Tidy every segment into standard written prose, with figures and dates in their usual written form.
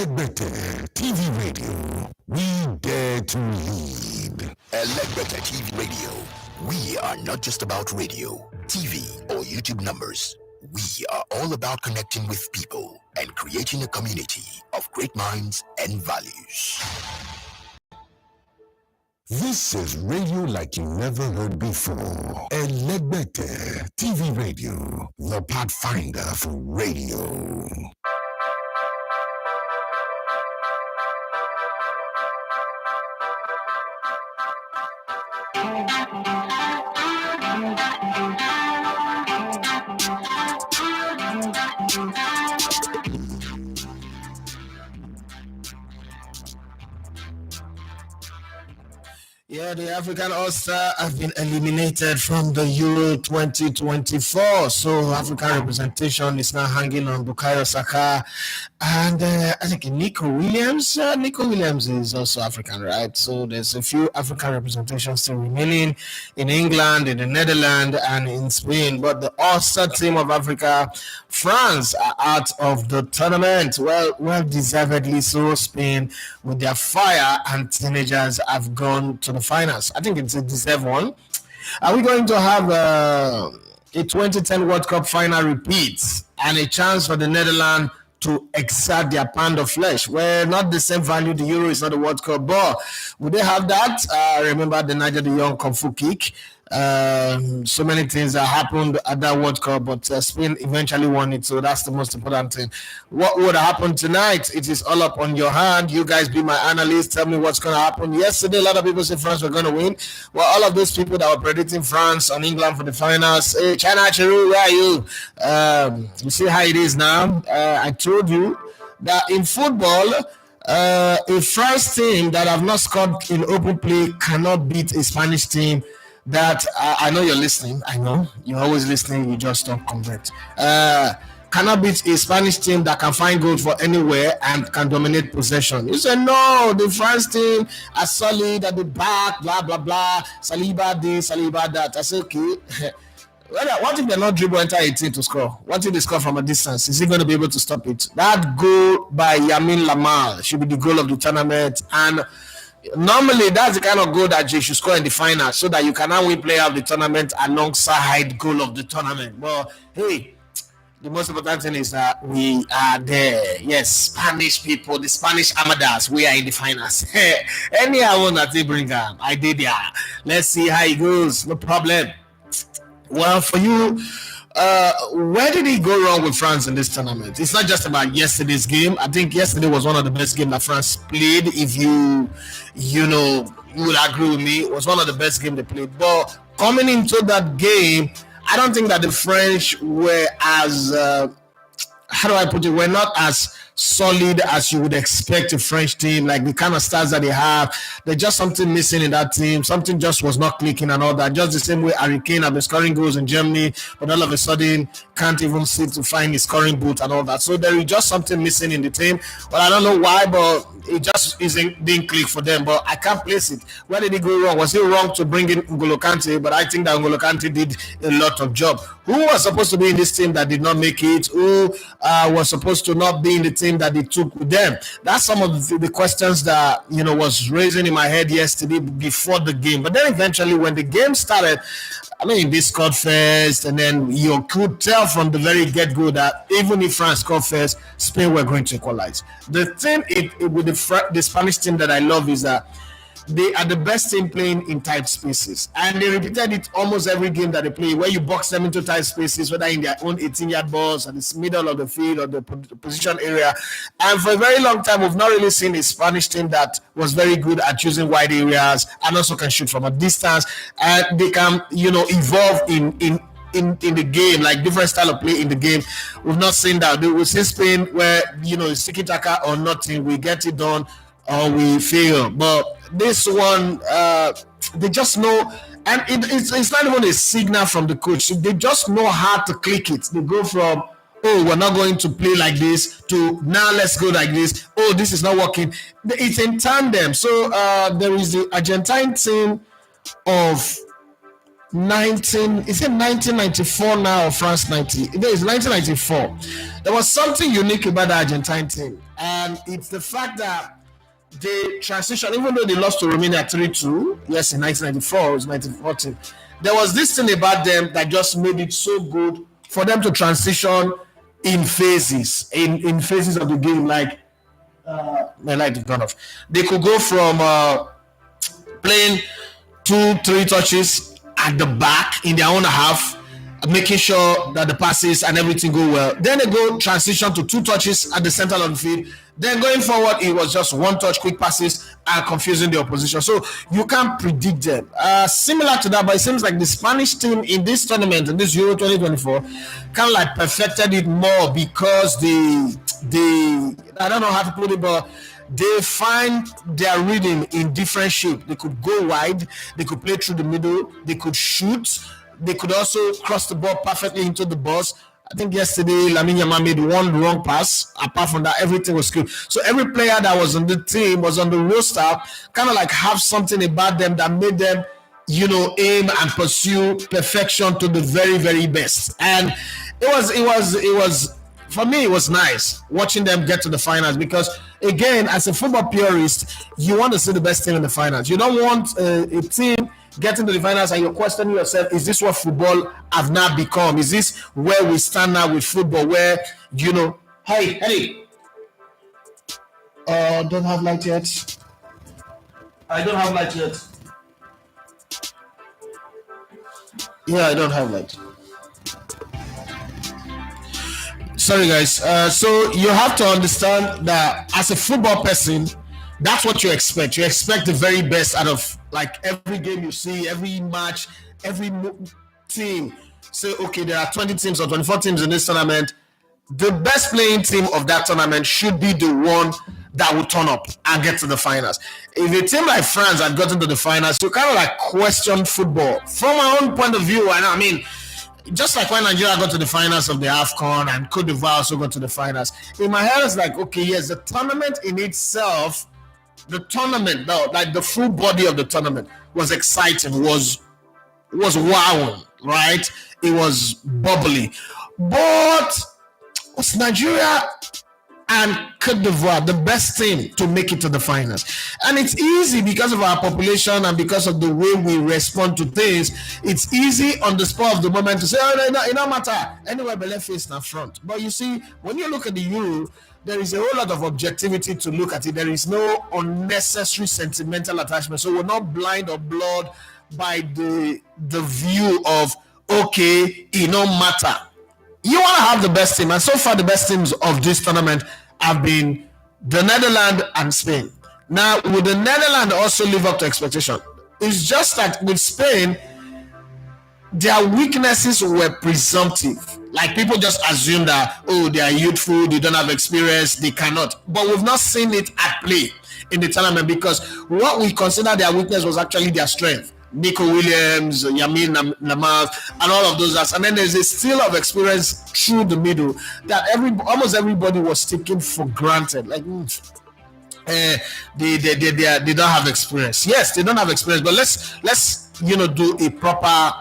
Elegbete TV Radio. We dare to lead. Elegbete TV Radio. We are not just about radio, TV, or YouTube numbers. We are all about connecting with people and creating a community of great minds and values. This is radio like you never heard before. Elegbete TV Radio, the pathfinder for radio. Yeah, the African All-Star have been eliminated from the Euro 2024. So African representation is now hanging on Bukayo Saka and I think Nico Williams. Nico Williams is also African, right? So there's a few African representations still remaining in England, in the Netherlands, and in Spain. But the All-Star team of Africa, France, are out of the tournament. Well deservedly so. Spain, with their fire and teenagers, have gone to the finals. I think it's a deserved one. Are we going to have a 2010 World Cup final repeat and a chance for the Netherlands to exert their pound of flesh? Well, not the same value. The Euro is not the World Cup, but would they have that? Remember the Niger de Jong Kung Fu kick. So many things that happened at that World Cup, but Spain eventually won it, so that's the most important thing. What would happen tonight? It is all up on your hand. You guys be my analysts. Tell me what's going to happen. Yesterday, a lot of people said France were going to win. Well, all of those people that were predicting France and England for the finals, hey, China Chiru, where are you? You see how it is now. I told you that in football, a France team that have not scored in open play cannot beat a Spanish team that I know you're listening. I know you're always listening. You just don't convert. Cannot beat a Spanish team that can find goals for anywhere and can dominate possession. You say no, the France team are solid at the back, blah blah blah. Saliba this, Saliba that. I say okay. What if they're not dribble enter 18 to score? What if they score from a distance? Is he going to be able to stop it? That goal by Yamin Lamar should be the goal of the tournament. And normally, that's the kind of goal that you should score in the final so that you can now win player of the tournament alongside goal of the tournament. But hey, the most important thing is that we are there. Yes, Spanish people, the Spanish Amadas, we are in the finals. Anyhow, one that they bring up, I did there. Let's see how it goes. No problem. Well, for you, where did it go wrong with France in this tournament? It's not just about yesterday's game. I think yesterday was one of the best games that France played. If you would agree with me, it was one of the best games they played. But coming into that game, I don't think that the French were as, how do I put it, were not as solid as you would expect a French team, like the kind of stars that they have. There's just something missing in that team. Something just was not clicking and all that. Just the same way Harry Kane have been scoring goals in Germany, but all of a sudden can't even sit to find his scoring boot and all that. So there is just something missing in the team. But I don't know why, but it just didn't click for them. But I can't place it. Where did it go wrong? Was it wrong to bring in N'Golo Kante? But I think that N'Golo Kante did a lot of job. Who was supposed to be in this team that did not make it? Who was supposed to not be in the team that they took with them? That's some of the questions that was raising in my head yesterday before the game. But then eventually, when the game started, I mean, they scored first, and then you could tell from the very get-go that even if France scored first, Spain were going to equalize. The thing with the Spanish team that I love is that they are the best team playing in tight spaces. And they repeated it almost every game that they play, where you box them into tight spaces, whether in their own 18-yard balls, at the middle of the field, or the position area. And for a very long time, we've not really seen a Spanish team that was very good at choosing wide areas and also can shoot from a distance. And they can, evolve in the game, like different style of play in the game. We've not seen that. We've seen Spain where, it's tiki-taka or nothing. We get it done or we fail. But this one, they just know, and it's not even a signal from the coach. They just know how to click it. They go from, oh, we're not going to play like this, to now let's go like this. Oh, this is not working. It's in tandem. So there is the Argentine team of is it 1994 now or France 90? It is 1994. There was something unique about the Argentine team, and it's the fact that they transition, even though they lost to Romania 3-2, yes, in 1994, it was 1914. There was this thing about them that just made it so good for them to transition in phases, in phases of the game. Like, my light is gone off. They could go from playing 2-3 touches at the back in their own half, making sure that the passes and everything go well. Then they go transition to 2 touches at the center of the field. Then going forward, it was just 1 touch, quick passes, and confusing the opposition. So you can't predict them. Similar to that, but it seems like the Spanish team in this tournament, in this Euro 2024, kind of like perfected it more because they I don't know how to put it, but they find their rhythm in different shape. They could go wide, they could play through the middle, they could shoot, they could also cross the ball perfectly into the box. I think yesterday Lamine Yamal made 1 wrong pass. Apart from that, everything was good. So every player that was on the team, was on the roster, kind of like have something about them that made them, aim and pursue perfection to the very, very best. And it was for me, it was nice watching them get to the finals because, again, as a football purist, you want to see the best team in the finals. You don't want a team getting to the finals and you're questioning yourself, is this what football have now become? Is this where we stand now with football where, hey, don't have light yet. I don't have light yet. Yeah, I don't have light. Sorry, guys. So you have to understand that as a football person, that's what you expect. You expect the very best out of like every game you see, every match, every team. Say, okay, there are 20 teams or 24 teams in this tournament. The best playing team of that tournament should be the one that will turn up and get to the finals. If a team like France had gotten to the finals, you kind of like question football. From my own point of view, and I mean, just like when Nigeria got to the finals of the AFCON and Cote d'Ivoire also got to the finals, in my head it's like, okay, yes, the tournament in itself, like the full body of the tournament was exciting, was wowing, right? It was bubbly. But was Nigeria and Cote d'Ivoire the best team to make it to the finals? And it's easy because of our population and because of the way we respond to things. It's easy on the spur of the moment to say, it don't matter. Anyway, but let's face the front. But you see, when you look at the Euro, there is a whole lot of objectivity to look at it. There is no unnecessary sentimental attachment. So we're not blind or blurred by the view of, okay, it don't matter. You want to have the best team, and so far the best teams of this tournament have been the Netherlands and Spain. Now, will the Netherlands also live up to expectation? It's just that with Spain, their weaknesses were presumptive. Like people just assume that, they are youthful, they don't have experience, they cannot. But we've not seen it at play in the tournament because what we consider their weakness was actually their strength. Nico Williams, Yamin Lamar, and all of those guys. And then there's a steal of experience through the middle that almost everybody was taking for granted. Like, they don't have experience. Yes, they don't have experience, but let's do a proper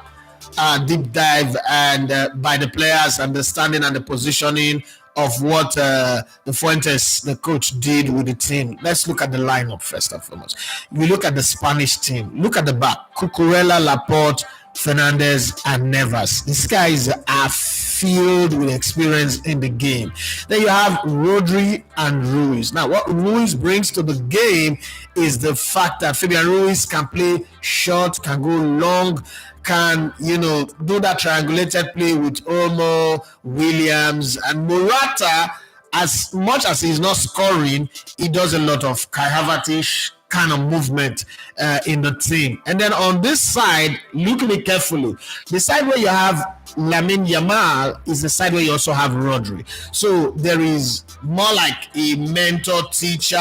deep dive and by the players, understanding and the positioning of what the Fuentes, the coach, did with the team. Let's look at the lineup first and foremost. We look at the Spanish team. Look at the back. Cucurella, Laporte, Fernandez, and Neves. These guys are filled with experience in the game. Then you have Rodri and Ruiz. Now, what Ruiz brings to the game is the fact that Fabian Ruiz can play short, can go long, can, do that triangulated play with Olmo, Williams, and Morata. As much as he's not scoring, he does a lot of Kai Havertz kind of movement in the team. And then on this side, look at it carefully. The side where you have Lamine Yamal is the side where you also have Rodri. So there is more like a mentor teacher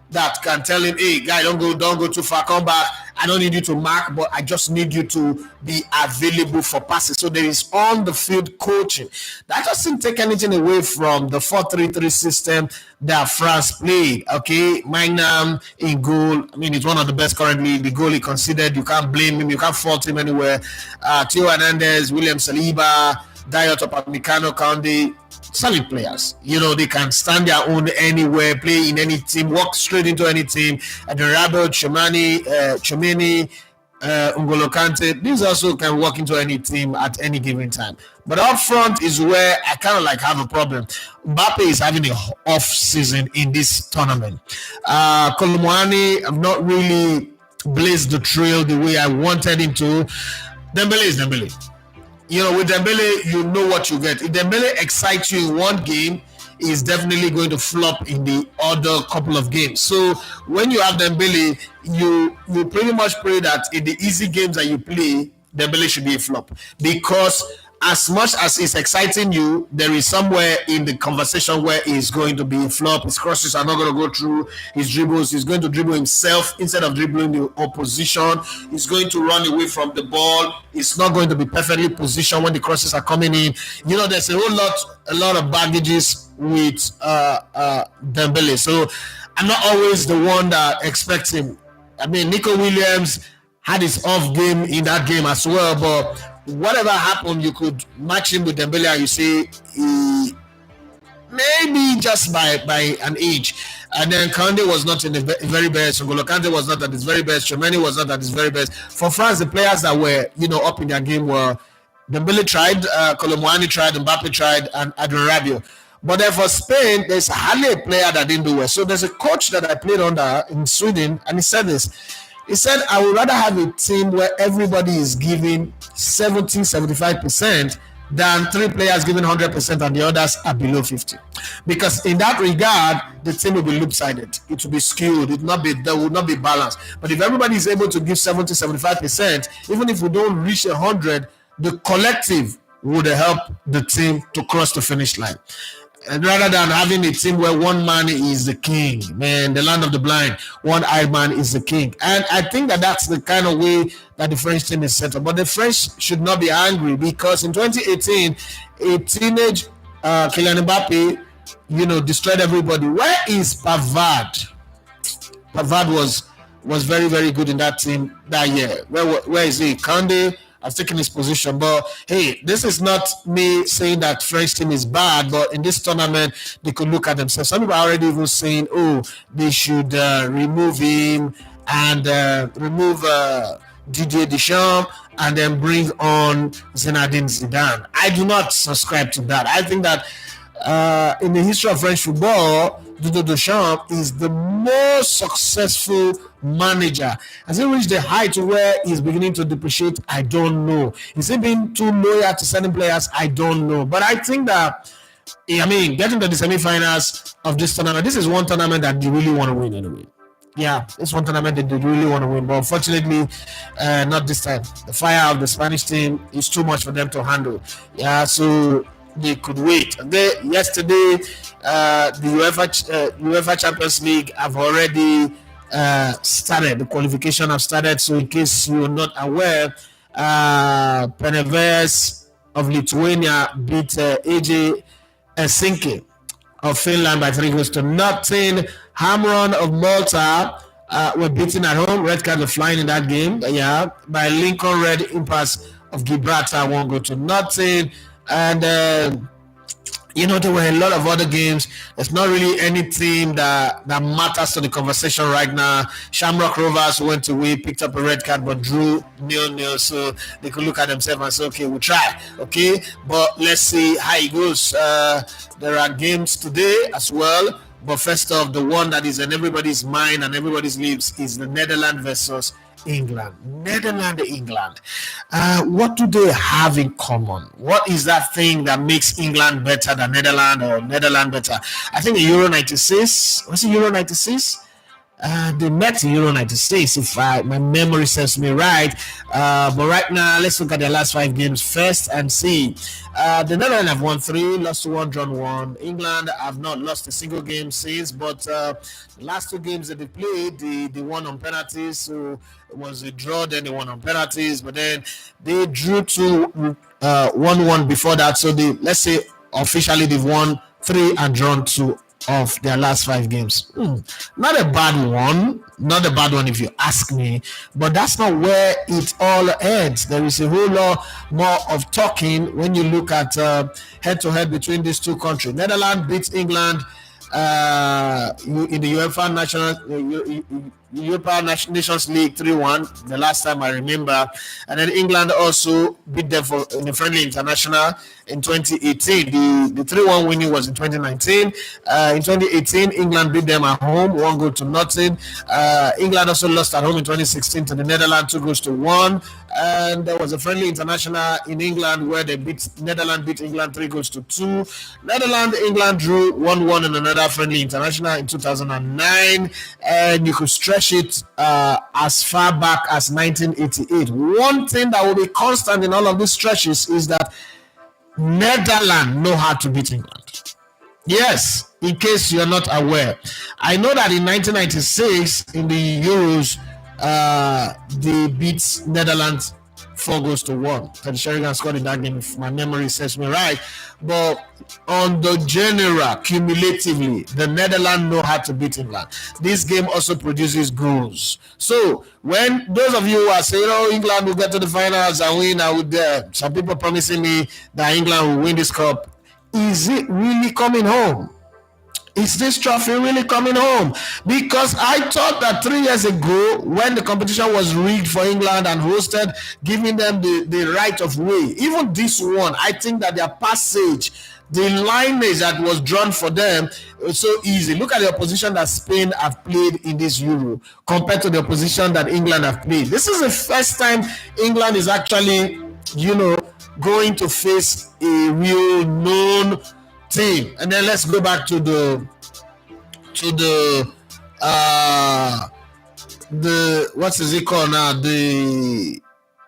that can tell him, hey, guy, don't go too far, come back. I don't need you to mark, but I just need you to be available for passes. So there is on the field coaching. That doesn't take anything away from the 4-3-3 system that France played. Okay, Magnum in goal. I mean, it's one of the best currently. The goal he considered, you can't blame him, you can't fault him anywhere. Theo Hernandez, William Saliba, Dayot Upamecano, Koundé, solid players. They can stand their own anywhere, play in any team, walk straight into any team. Aderabio, Chomeni, N'Golo Kante, these also can walk into any team at any given time. But up front is where I kind of have a problem. Mbappe is having an off season in this tournament. Kolo Muani have not really blazed the trail the way I wanted him to. Dembele is Dembele. With Dembele, you know what you get. If Dembele excites you in one game, he's definitely going to flop in the other couple of games. So when you have Dembele, you pretty much pray that in the easy games that you play, Dembele should be a flop. Because as much as it's exciting you, there is somewhere in the conversation where he's going to be a flop. His crosses are not going to go through his dribbles. He's going to dribble himself instead of dribbling the opposition. He's going to run away from the ball. It's not going to be perfectly positioned when the crosses are coming in. There's a lot of baggages with Dembele. So I'm not always the one that expects him. I mean, Nico Williams had his off game in that game as well, but whatever happened, you could match him with Dembele and you say he maybe just by an age. And then Koundé was not in the very best. N'Golo Kante was not at his very best. Chomeni was not at his very best. For France, the players that were up in their game were Dembele tried, Kolo Muani tried, Mbappe tried, and Aderabio. But then for Spain, there's hardly a player that didn't do well. So there's a coach that I played under in Sweden, and he said this. He said, I would rather have a team where everybody is giving 70-75% than 3 players giving 100% and the others are below 50. Because in that regard, the team will be loop-sided. It will be skewed. There will not be balanced. But if everybody is able to give 70-75%, even if we don't reach 100, the collective would help the team to cross the finish line. And rather than having a team where one man is the king, man, the land of the blind, one-eyed man is the king. And I think that's the kind of way that the French team is set up. But the French should not be angry because in 2018, a teenage Kylian Mbappe, destroyed everybody. Where is Pavard? Pavard was very, very good in that team that year. Where is he? Koundé has taken his position. But hey, this is not me saying that French team is bad, but in this tournament, they could look at themselves. Some people are already even saying, they should remove him and remove Didier Deschamps and then bring on Zinedine Zidane. I do not subscribe to that. I think that in the history of French football, Didier Deschamps is the most successful manager. Has he reached the height where he's beginning to depreciate? I don't know. Is he being too loyal to certain players? I don't know. But I think that, getting to the semi-finals of this tournament, this is one tournament that you really want to win anyway. Yeah, it's one tournament that they really want to win. But unfortunately, not this time. The fire of the Spanish team is too much for them to handle. Yeah, so they could wait. Yesterday, the UEFA Champions League have already started. The qualification have started. So in case you're not aware, Penevers of Lithuania beat AJ Helsinki of Finland by 3-0. Hamron of Malta were beaten at home. Red card was flying in that game. By Lincoln Red Impasse of Gibraltar 1-0. And there were a lot of other games. There's not really any team that matters to the conversation right now. Shamrock Rovers went away, picked up a red card, but drew 0-0. So they could look at themselves and say, okay, we'll try. Okay, but let's see how it goes. There are games today as well. But first off, the one that is in everybody's mind and everybody's lips is the Netherlands versus England. England. What do they have in common? What is that thing that makes England better than Netherlands or Netherlands better? I think the Euro 96. Was it Euro 96? They met in Euro 96, if my memory serves me right. But right now, let's look at their last 5 games first and see. The Netherlands have won 3, lost 1, drawn 1. England have not lost a single game since, but the last 2 games that they played, they won on penalties. So it was a draw, then they won on penalties, but then they drew 1-1 before that. So let's say officially they've won 3 and drawn 2 of their last 5 games. Not a bad one if you ask me, but that's not where it all ends. There is a whole lot more of talking when you look at head-to-head between these two countries. Netherlands beats England in the UEFA Nations League 3-1 the last time I remember, and then England also beat them in a friendly international in 2018. The 3-1 winning was in 2019. In 2018, England beat them at home 1-0. England also lost at home in 2016 to the Netherlands 2-1, and there was a friendly international in England where Netherlands beat England 3-2. England drew 1-1 in another friendly international in 2009, and you could stretch it as far back as 1988. One thing that will be constant in all of these stretches is that Netherlands know how to beat England. Yes, in case you're not aware. I know that in 1996 in the Euros, they beat Netherlands 4-1. Teddy Sheringham scored in that game, if my memory serves me right. But on the general, cumulatively, the Netherlands know how to beat England. This game also produces goals. So when those of you who are saying, England will get to the finals and win, some people promising me that England will win this cup, is it really coming home? Is this trophy really coming home? Because I thought that 3 years ago, when the competition was rigged for England and hosted, giving them the right of way, even this one, I think that their passage, the lineage that was drawn for them, was so easy. Look at the opposition that Spain have played in this Euro compared to the opposition that England have played. This is the first time England is actually, going to face a real known team. And then let's go back to the what is it called now? The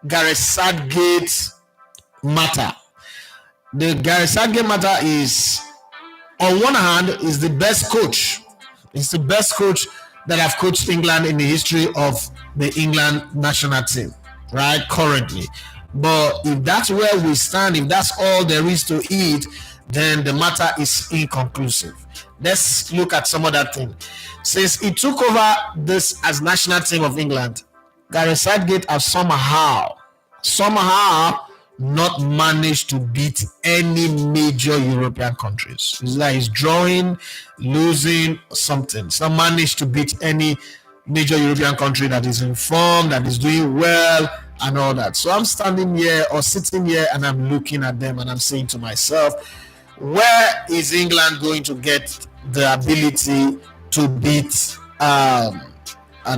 Gareth Southgate matter. The Gareth Southgate matter is, on one hand, is the best coach. It's the best coach that have coached England in the history of the England national team, right? Currently. But if that's where we stand, if that's all there is to it, then the matter is inconclusive. Let's look at some other thing. Since he took over this as national team of England, Gareth Southgate has somehow not managed to beat any major European countries. It's like he's drawing, losing, something. He's not managed to beat any major European country that is in form, that is doing well, and all that. So I'm standing here or sitting here and I'm looking at them and I'm saying to myself, where is England going to get the ability to beat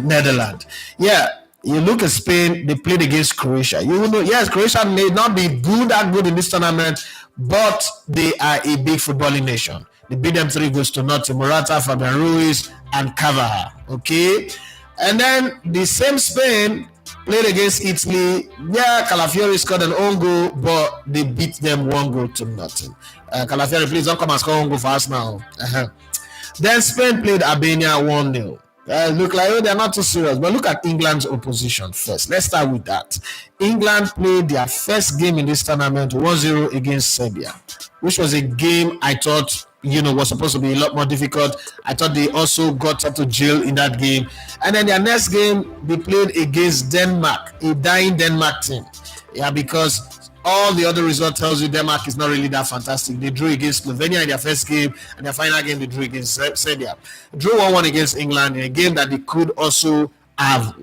Netherlands? Yeah, you look at Spain, they played against Croatia. You will know, yes, Croatia may not be that good in this tournament, but they are a big footballing nation. They beat them 3-0. Morata, Fabian Ruiz, and Cavajal. Okay? And then the same Spain played against Italy. Yeah, Calafiori scored an own goal, but they beat them 1-0. Calafiori, please don't come and score own goal for us now. Then Spain played Albania 1-0. Look like they're not too serious, but look at England's opposition first. Let's start with that. England played their first game in this tournament 1-0 against Serbia, which was a game I thought was supposed to be a lot more difficult. I thought they also got to jail in that game. And then their next game, they played against Denmark, a dying Denmark team. Yeah, because all the other result tells you Denmark is not really that fantastic. They drew against Slovenia in their first game, and their final game they drew against Serbia. Drew 1-1 against England in a game that they could also have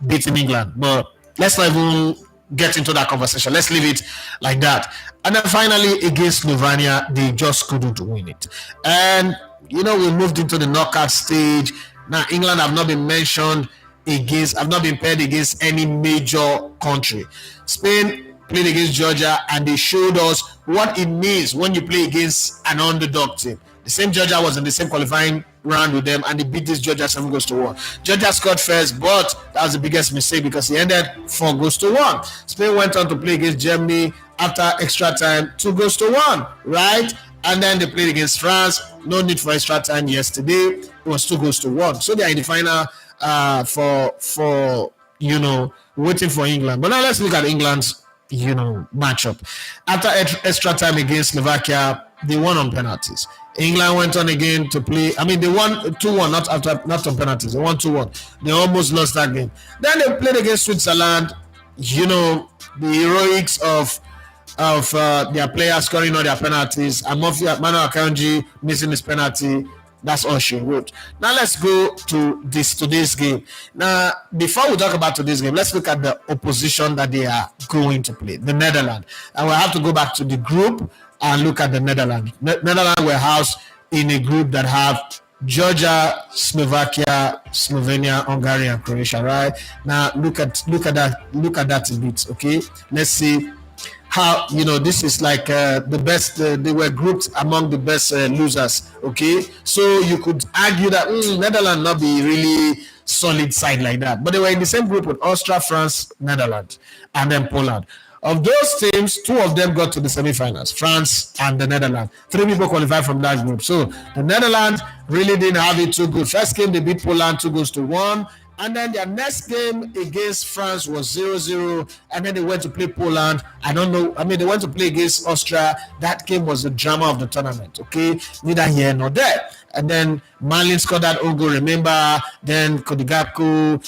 beaten England. But let's not even get into that conversation. Let's leave it like that. And then finally against Slovenia, they just couldn't win it. And we moved into the knockout stage. Now England have not been paired against any major country. Spain played against Georgia and they showed us what it means when you play against an underdog team. The same Georgia was in the same qualifying round with them, and they beat this Georgia 7-1. Georgia scored first, but that was the biggest mistake because he ended 4-1. Spain went on to play against Germany after extra time, 2-1, right? And then they played against France. No need for extra time yesterday. It was 2-1. So they are in the final for waiting for England. But now let's look at England's matchup. After extra time against Slovakia, they won on penalties. England went on again to play. I mean, they won 2-1, not on penalties. They won 2-1. They almost lost that game. Then they played against Switzerland. The heroics of their players scoring all their penalties. Manuel Akanji missing his penalty. That's all she wrote. Now let's go to today's game. Now, before we talk about today's game, let's look at the opposition that they are going to play, the Netherlands. And we'll have to go back to the group and look at the Netherlands. Netherlands were housed in a group that have Georgia, Slovakia, Slovenia, Hungary, and Croatia. Right now, look at that a bit. Okay, let's see how this is like the best. They were grouped among the best losers. Okay, so you could argue that Netherlands not be really solid side like that, but they were in the same group with Austria, France, Netherlands, and then Poland. Of those teams, 2 of them got to the semifinals, France and the Netherlands. 3 people qualified from that group. So the Netherlands really didn't have it too good. First game, they beat Poland 2-1. And then their next game against France was 0-0. And then they went to play Poland. I don't know. I mean, they went to play against Austria. That game was the drama of the tournament. Okay, neither here nor there. And then Marlin scored that own goal. Remember, then Cody Gakpo,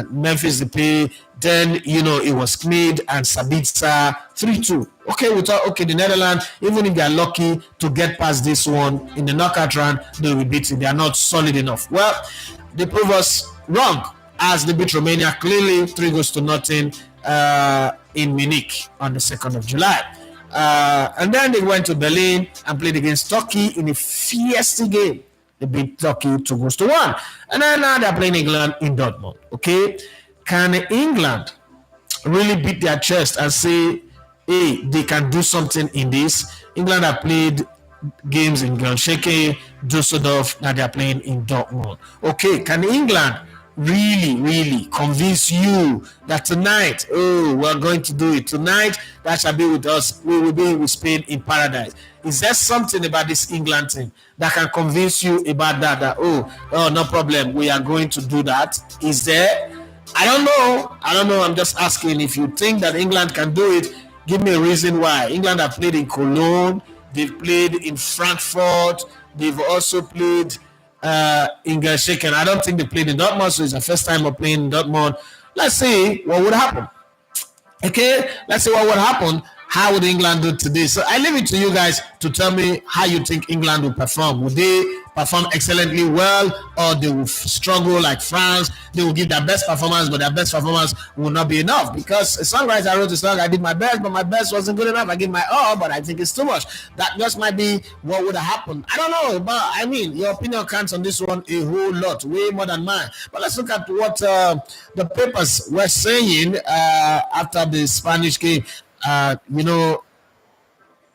Memphis Depay. Then it was Kmid and Sabitzer 3-2. Okay, we thought the Netherlands, even if they are lucky to get past this one in the knockout round, they will beat it. They are not solid enough. Well, they prove us wrong as they beat Romania clearly 3-0 in Munich on the 2nd of July. And then they went to Berlin and played against Turkey in a feisty game. They beat Turkey 2-1. And then now they're playing England in Dortmund. Okay, can England really beat their chest and say, hey, they can do something in this? England have played games in Gelsenkirchen, Düsseldorf, now they're playing in Dortmund. Okay, can England really convince you that tonight, we're going to do it tonight, that shall be with us, we will be with Spain in paradise? Is there something about this England team that can convince you about that no problem, we are going to do that? Is there? I don't know. I'm just asking. If you think that England can do it, give me a reason why. England have played in Cologne, they've played in Frankfurt, they've also played in Gelsenkirchen. I don't think they played in Dortmund, so it's the first time of playing in Dortmund. Let's see what would happen. Okay, let's see what would happen. How would England do today? So I leave it to you guys to tell me how you think England will perform. Would they perform excellently well, or they will struggle like France? They will give their best performance, but their best performance will not be enough. Because a songwriter wrote a song, I did my best, but my best wasn't good enough. I gave my all, but I think it's too much. That just might be what would have happened. I don't know, but I mean, your opinion counts on this one a whole lot, way more than mine. But let's look at what the papers were saying after the Spanish game.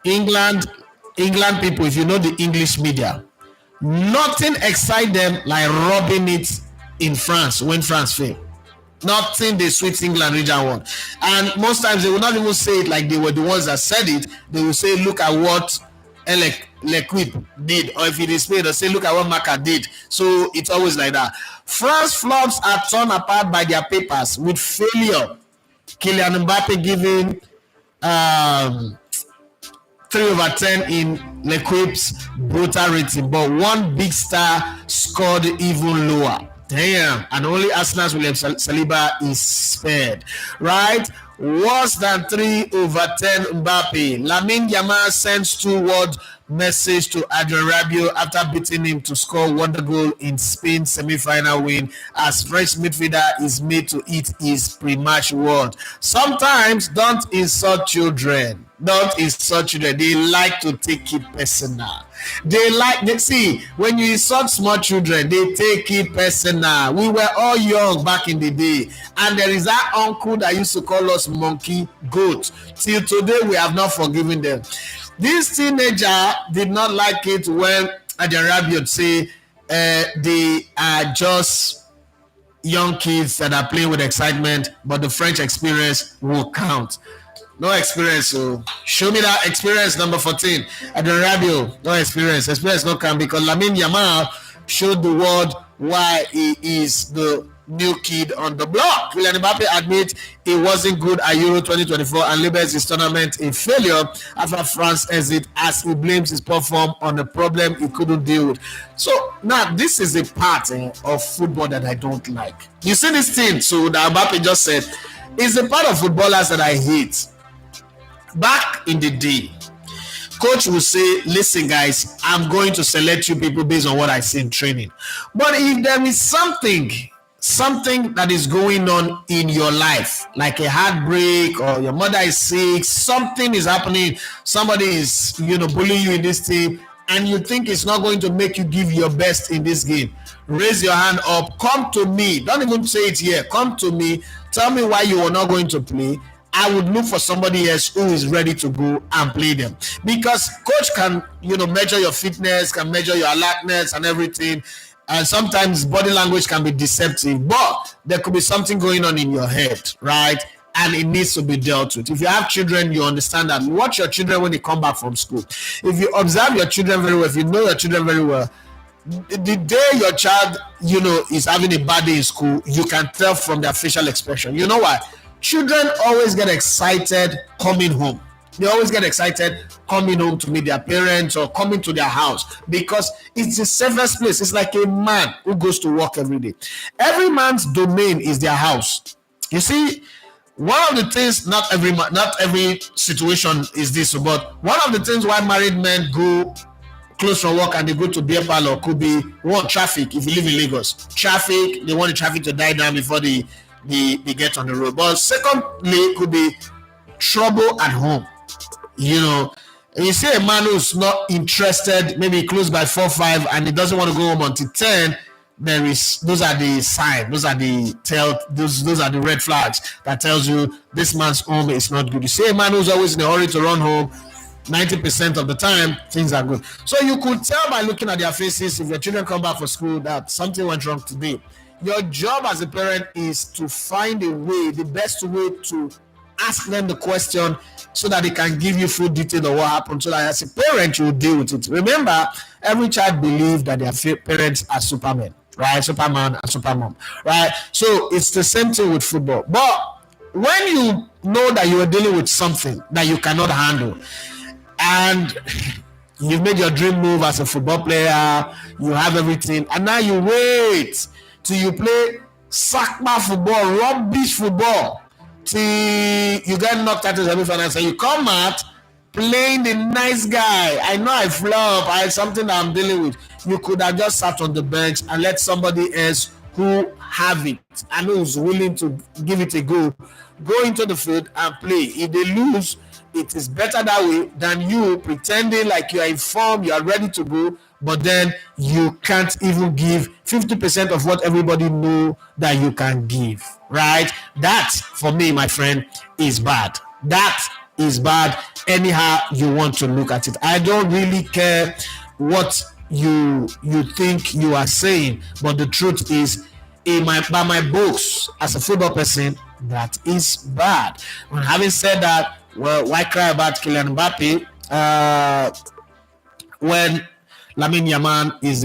England people, if you know the English media, nothing excites them like robbing it in France when France fail. Nothing they sweet England region one. And most times they will not even say it like they were the ones that said it. They will say, look at what L'Equipe did, or if it is Spain, they'll say, look at what Maka did. So it's always like that. France flops are torn apart by their papers with failure. Kylian Mbappe giving 3/10 in L'Equipe's brutal rating, but one big star scored even lower. Damn, and only Arsenal's William Saliba is spared. Right? Worse than 3/10 Mbappe. Lamine Yamal sends 2-word message to Adrien Rabiot after beating him to score wonder goal in Spain's semi-final win, as French midfielder is made to eat his pre-match word. Sometimes don't insult children. Don't insult children. They like to take it personal. They see, when you insult small children, they take it personal. We were all young back in the day, and there is that uncle that used to call us monkey, goat. Till today, we have not forgiven them. This teenager did not like it when Adrian Rabiot say they are just young kids that are playing with excitement, but the French experience will count. No experience, so show me that experience. Number 14 at the radio. No experience. Experience not come because Lamine Yamal showed the world why he is the new kid on the block. Kylian Mbappe admits he wasn't good at Euro 2024 and labels his tournament a failure after France exit, as he blames his poor form on a problem he couldn't deal with. So now this is a part of football that I don't like. You see this thing, so that Mbappe just said, is a part of footballers that I hate. Back in the day, coach will say, listen guys, I'm going to select you people based on what I see in training. But if there is something that is going on in your life, like a heartbreak or your mother is sick, something is happening, somebody is bullying you in this team, and you think it's not going to make you give your best in this game, raise your hand up, come to me. Don't even say it here. Come to me, tell me why you are not going to play. I would look for somebody else who is ready to go and play them, because coach can measure your fitness, can measure your alertness and everything, and sometimes body language can be deceptive, but there could be something going on in your head, right? And it needs to be dealt with. If you have children, you understand that. Watch your children when they come back from school. If you observe your children very well, if you know your children very well, the day your child is having a bad day in school, you can tell from their facial expression. You know why? Children always get excited coming home. They always get excited coming home to meet their parents or coming to their house, because it's the safest place. It's like a man who goes to work every day. Every man's domain is their house. You see, one of the things, not every situation is this, but one of the things why married men go close from work and they go to beer parlor could be, one, traffic. If you live in Lagos, traffic, they want the traffic to die down before they get on the road. But secondly, could be trouble at home. And you see a man who's not interested, maybe he closed by 4-5 and he doesn't want to go home until 10. Those are the signs, those are the red flags that tells you this man's home is not good. You see a man who's always in a hurry to run home, 90% of the time things are good. So you could tell by looking at their faces, if your children come back from school, that something went wrong today. Your job as a parent is to find a way, the best way to ask them the question so that they can give you full detail of what happened, so that as a parent you will deal with it. Remember, every child believes that their parents are supermen, right? Superman and supermom, right? So it's the same thing with football. But when you know that you are dealing with something that you cannot handle, and you've made your dream move as a football player, you have everything, and now you wait till you play Sakma football, rubbish football, till you get knocked out of the semi-finals, and you come out playing the nice guy. I know I flop, I have something that I'm dealing with. You could have just sat on the bench and let somebody else who have it and who's willing to give it a go into the field and play. If they lose, it is better that way than you pretending like you are informed, you are ready to go, but then you can't even give 50% of what everybody know that you can give, right? That, for me, my friend, is bad. That is bad anyhow you want to look at it. I don't really care what you think you are saying, but the truth is, by my books, as a football person, that is bad. And having said that, well, why cry about Kylian Mbappe when Lamine Yamal is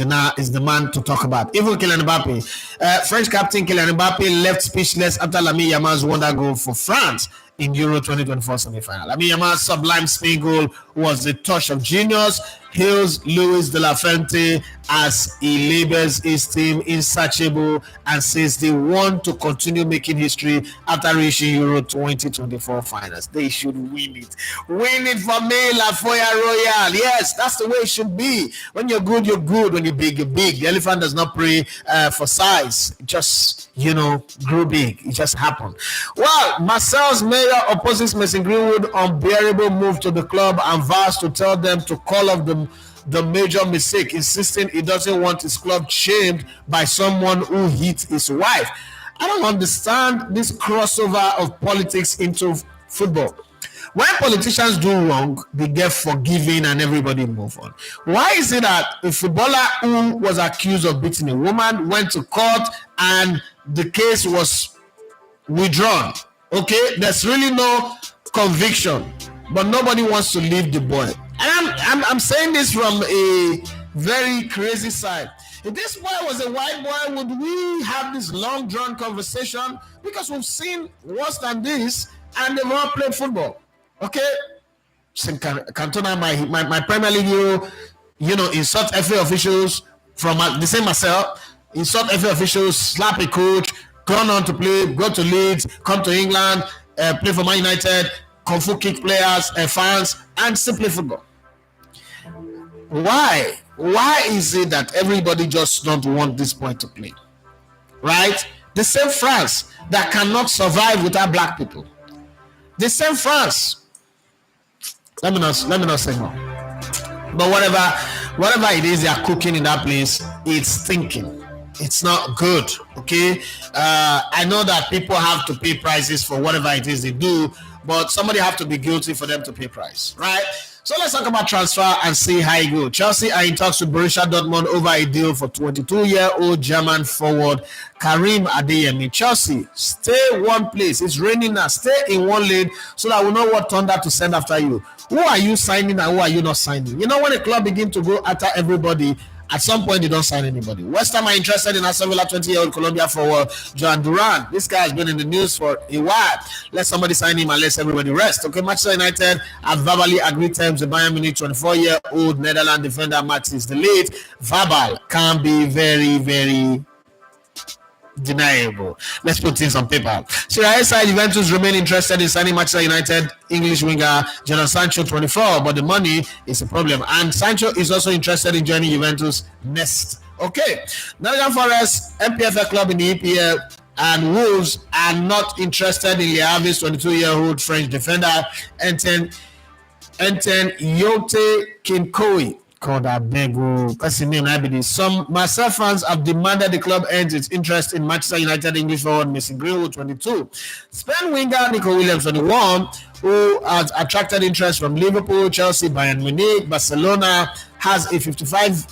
the man to talk about? Even Kylian Mbappe, French captain Kylian Mbappe left speechless after Lamine Yamal's wonder goal for France in Euro 2024 semi-final. Lamine Yamal's sublime spin goal was the touch of genius. Hails Luis de la Fuente as he labels his team insatiable and says they want to continue making history after reaching Euro 2024 finals. They should win it. Win it for me, La Foya Royale. Yes, that's the way it should be. When you're good, you're good. When you're big, you're big. The elephant does not pray for size. It just, grew big. It just happened. Well, Marcel's men player opposes Mason Greenwood unbearable move to the club and vows to tell them to call off the major mistake, insisting he doesn't want his club shamed by someone who hit his wife. I don't understand this crossover of politics into football. When politicians do wrong, they get forgiven and everybody move on. Why is it that a footballer who was accused of beating a woman went to court and the case was withdrawn? Okay, there's really no conviction, but nobody wants to leave the boy. And I'm saying this from a very crazy side. If this boy was a white boy, would we have this long drawn conversation? Because we've seen worse than this, and they've all played football. Okay, Cantona, my Premier League hero, insult FA officials from the same myself, insult FA officials, slap a coach, gone on to play, go to Leeds, come to England, play for Man United, kung fu kick players, fans, and still play football. Why? Why is it that everybody just don't want this boy to play? Right? The same France that cannot survive without black people. The same France. Let me not say more. But whatever it is they are cooking in that place, it's stinking. It's not good. Okay. I know that people have to pay prices for whatever it is they do, but somebody have to be guilty for them to pay price, right? So let's talk about transfer and see how it goes. Chelsea are in talks with Borussia Dortmund over a deal for 22-year-old German forward Karim Adeyemi. Chelsea, stay one place. It's raining now. Stay in one lane so that we know what thunder to send after you. Who are you signing and who are you not signing? You know, when a club begins to go after everybody, at some point, they don't sign anybody. West Ham are interested in Aston Villa 20-year-old Colombia forward Joan Duran. This guy has been in the news for a while. Let somebody sign him and let everybody rest. Okay, Manchester United have verbally agreed terms with Bayern Munich 24-year-old Netherlands defender Matthias de Ligt. Verbal can be very, very deniable. Let's put things on paper. So the side, Juventus remain interested in signing Manchester United English winger Jadon Sancho 24, but the money is a problem. And Sancho is also interested in joining Juventus next. Okay, Nottingham Forest, MPFL club in the EPL, and Wolves are not interested in Le Havre's 22-year-old French defender Enten Yote Kinkoui. Called Abego. That's the name I believe. Some Marseille fans have demanded the club ends its interest in Manchester United English forward Mason Greenwood 22. Spain winger Nico Williams 21, who has attracted interest from Liverpool, Chelsea, Bayern Munich, Barcelona, has a 55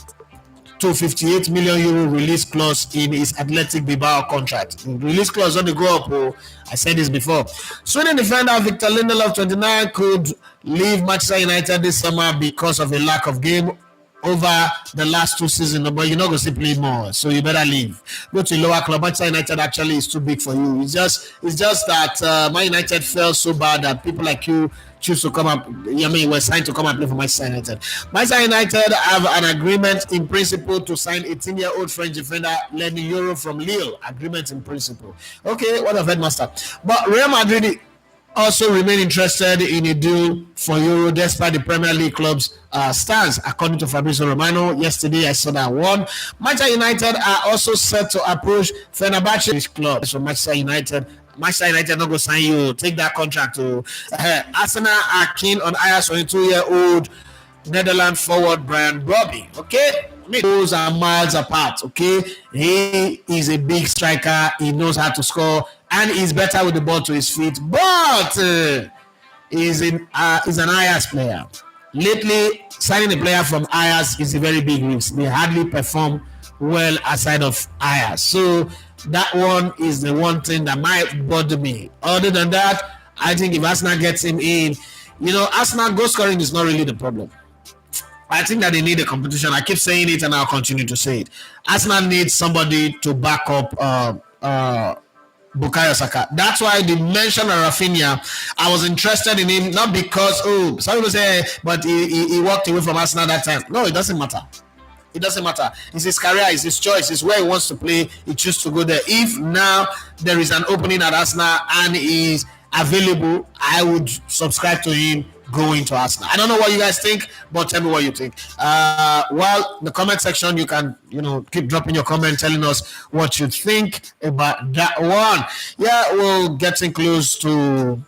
to 58 million euro release clause in his Athletic Bilbao contract. The release clause on the go up. I said this before. Sweden defender Victor Lindelof 29 could leave Manchester United this summer because of a lack of game over the last two seasons, but you're not going to see play more, so you better leave. Go to a lower club. Manchester United actually is too big for you. It's just that Man United felt so bad that people like you choose to come up. Were signed to come and play for Manchester United. Manchester United have an agreement in principle to sign 18-year-old French defender Lenny Euro from Lille. Agreement in principle. Okay, what a headmaster. But Real Madrid also remain interested in a deal for Euro despite the Premier League club's stance, according to Fabrizio Romano. Yesterday, I saw that one. Manchester United are also set to approach Fenerbahce's club. So Manchester United not going to sign you. Take that contract. To Arsenal are keen on Ajax 22-year-old Netherlands forward Brian Brobby. Okay, those are miles apart. Okay, he is a big striker. He knows how to score, and he's better with the ball to his feet. But he's an Ajax player. Lately, signing a player from Ajax is a very big risk. They hardly perform well outside of Ajax. So that one is the one thing that might bother me. Other than that, I think if Arsenal gets him in, Arsenal goal scoring is not really the problem. I think that they need a competition. I keep saying it and I'll continue to say it. Arsenal needs somebody to back up Bukayo Saka. That's why the mention of Rafinha, I was interested in him, not because, some people say, but he walked away from Arsenal that time. No, it doesn't matter. It doesn't matter. It's his career, it's his choice, it's where he wants to play. He chooses to go there. If now there is an opening at Arsenal and he is available, I would subscribe to him going to Arsenal. I don't know what you guys think, but tell me what you think. Well, the comment section, you can, keep dropping your comment, telling us what you think about that one. Yeah, we're getting close to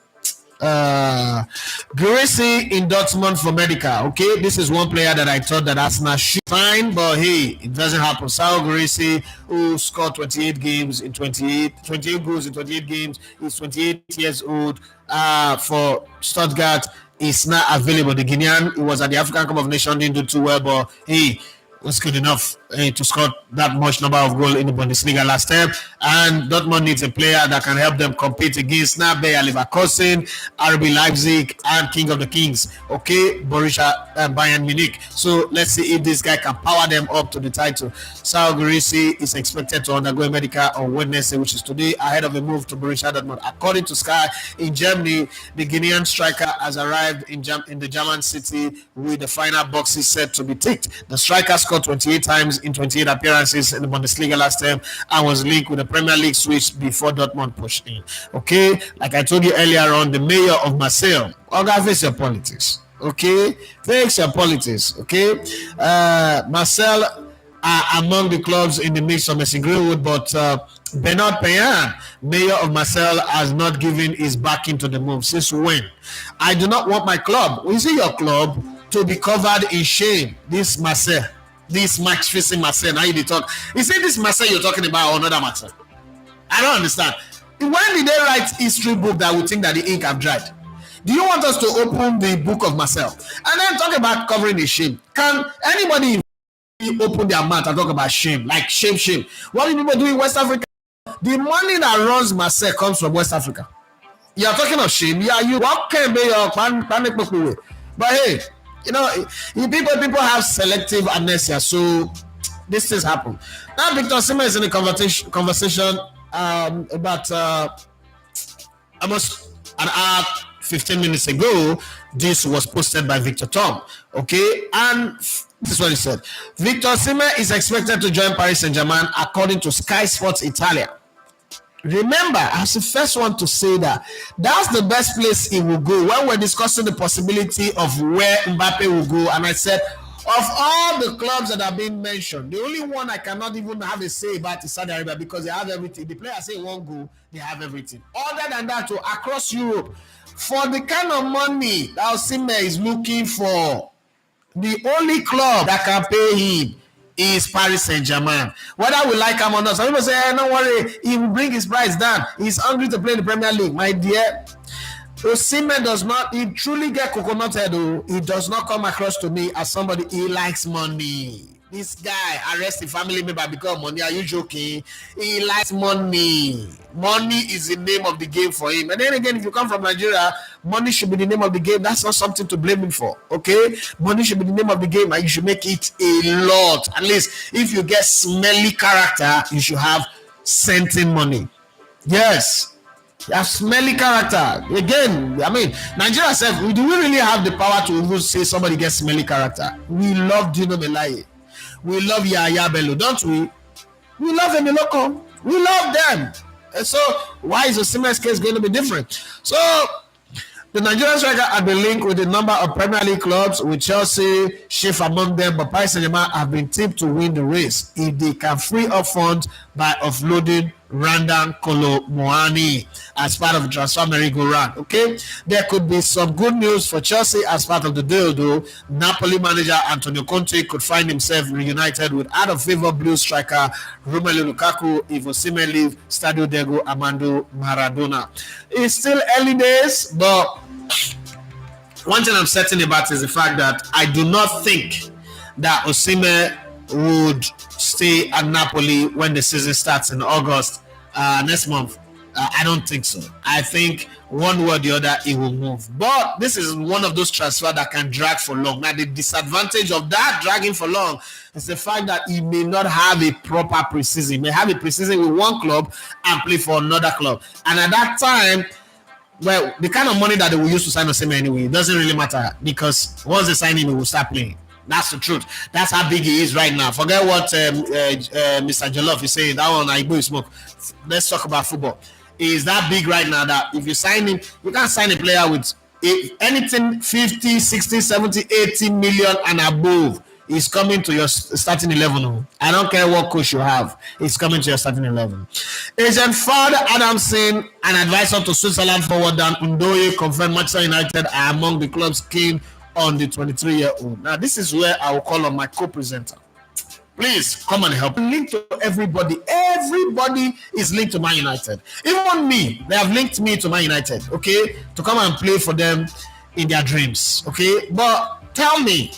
Gracie in Dortmund for medical. Okay, this is one player that I thought that Arsenal should sign, but hey, it doesn't happen. Sao Gracie, who scored 28 games in 28 goals in 28 games, is 28 years old. For Stuttgart, is not available. The Guinean, he was at the African Cup of Nations, didn't do too well, but hey, was good enough to score that much number of goals in the Bundesliga last time. And Dortmund needs a player that can help them compete against Bayer Leverkusen, RB Leipzig, and King of the Kings. Okay, Borussia Bayern Munich. So let's see if this guy can power them up to the title. Sao Guirassy is expected to undergo a medical on Wednesday, which is today, ahead of a move to Borussia Dortmund. According to Sky, in Germany, the Guinean striker has arrived in the German city with the final boxes set to be ticked. The striker scored 28 times in 28 appearances in the Bundesliga last time and was linked with the Premier League switch before Dortmund pushed in. Okay, like I told you earlier on, the mayor of Marseille, face your politics. Okay, face your politics. Okay, Marseille are among the clubs in the mix of Messi Greenwood, but Bernard Payan, mayor of Marseille, has not given his backing to the move. Since when? I do not want my club. Is it your club to be covered in shame? This Marseille, this match facing Marseille. Now you talk. Is it this Marseille you're talking about or another Marseille? I don't understand. When did they write history book that we think that the ink have dried? Do you want us to open the book of Marseille and then talk about covering the shame? Can anybody open their mouth and talk about shame? Like shame. What do people do in West Africa? The money that runs Marseille comes from West Africa. You're talking of shame. Yeah, you what can be your panic way. But hey, you know, people have selective amnesia, so this things happen. Now Victor Osimhen is in a conversation about almost an hour 15 minutes ago. This was posted by Victor Tom. Okay, and this is what he said. Victor Osimhen is expected to join Paris Saint-Germain according to Sky Sports Italia. Remember, I was the first one to say that that's the best place he will go when we're discussing the possibility of where Mbappe will go. And I said, of all the clubs that have been mentioned, the only one I cannot even have a say about is Saudi Arabia because they have everything. The players say won't go, they have everything. Other than that, across Europe, for the kind of money that Osimhen is looking for, the only club that can pay him is Paris Saint-Germain. Whether we like him or not, some people say, hey, don't worry, he will bring his price down. He's hungry to play in the Premier League. My dear, Osimhen does not, he truly get coconut head. He does not come across to me as somebody, he likes money. This guy arrest the family member because of money. Are you joking? He likes money. Money is the name of the game for him. And then again, if you come from Nigeria, money should be the name of the game. That's not something to blame him for. Okay? Money should be the name of the game and you should make it a lot. At least if you get smelly character, you should have scenting money. Yes. You have smelly character. Again, I mean, Nigeria says, do we really have the power to even say somebody gets smelly character? We love Dino Melaye. We love Yaya Bello, don't we? We love Emiloko. We love them. And so, why is Osimhen's case going to be different? So, the Nigerian striker had been linked with a number of Premier League clubs, with Chelsea, chief among them, but Paris Saint-Germain have been tipped to win the race if they can free up funds by offloading Randan Kolo Muani as part of the transfer merry-go-round. Okay, there could be some good news for Chelsea as part of the deal, though. Napoli manager Antonio Conte could find himself reunited with out-of-favor blue striker Romelu Lukaku if Osimhen leaves Stadio Diego Armando Maradona. It's still early days, but one thing I'm certain about is the fact that I do not think that Osimhen would stay at Napoli when the season starts in August next month. I don't think so. I think one way or the other he will move. But this is one of those transfers that can drag for long. Now the disadvantage of that dragging for long is the fact that he may not have a proper preseason. He may have a preseason with one club and play for another club. And at that time, well, the kind of money that they will use to sign Osimhen anyway, it doesn't really matter because once they sign him, he will start playing. That's the truth. That's how big he is right now. Forget what Mr. Jollof is saying. That one, I go smoke. Let's talk about football. He is that big right now that if you sign him, you can't sign a player with anything 50, 60, 70, 80 million and above. He's coming to your starting 11. I don't care what coach you have. He's coming to your starting 11. Agent Fad Adamson, an advisor to Switzerland forward Dan Ndoye, confirmed Manchester United are among the clubs keen on the 23-year-old. Now, this is where I will call on my co-presenter. Please come and help. Link to everybody. Everybody is linked to Man United. Even me, they have linked me to Man United, okay, to come and play for them in their dreams, okay. But tell me,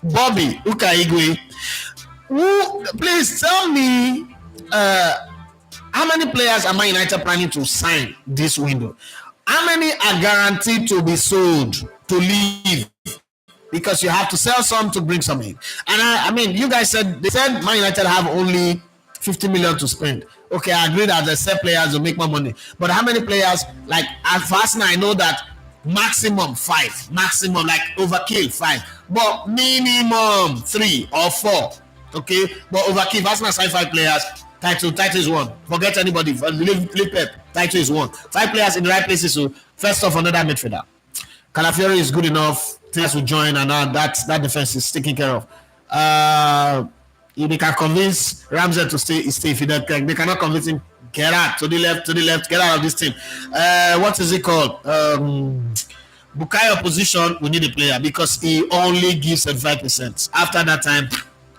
Bobby Ukaigwe, please tell me how many players are Man United planning to sign this window? How many are guaranteed to be sold, to leave? Because you have to sell some to bring some in. And I mean, you guys said, they said Man United have only 50 million to spend. Okay, I agree that the sell players will make more money. But how many players, like at Arsenal, I know that maximum 5, maximum like overkill 5, but minimum 3 or 4. Okay, but overkill, Arsenal sign 5 players. Title is 1. Forget anybody. Leave Pep. Title is 1. 5 players in the right places. So first off, another midfielder. Calafiori is good enough. Players will join, and now that defense is taken care of. If they can convince Ramsey to stay if they cannot convince him, get out to the left, get out of this team. What is it called? Bukayo position, we need a player because he only gives 75%. After that time,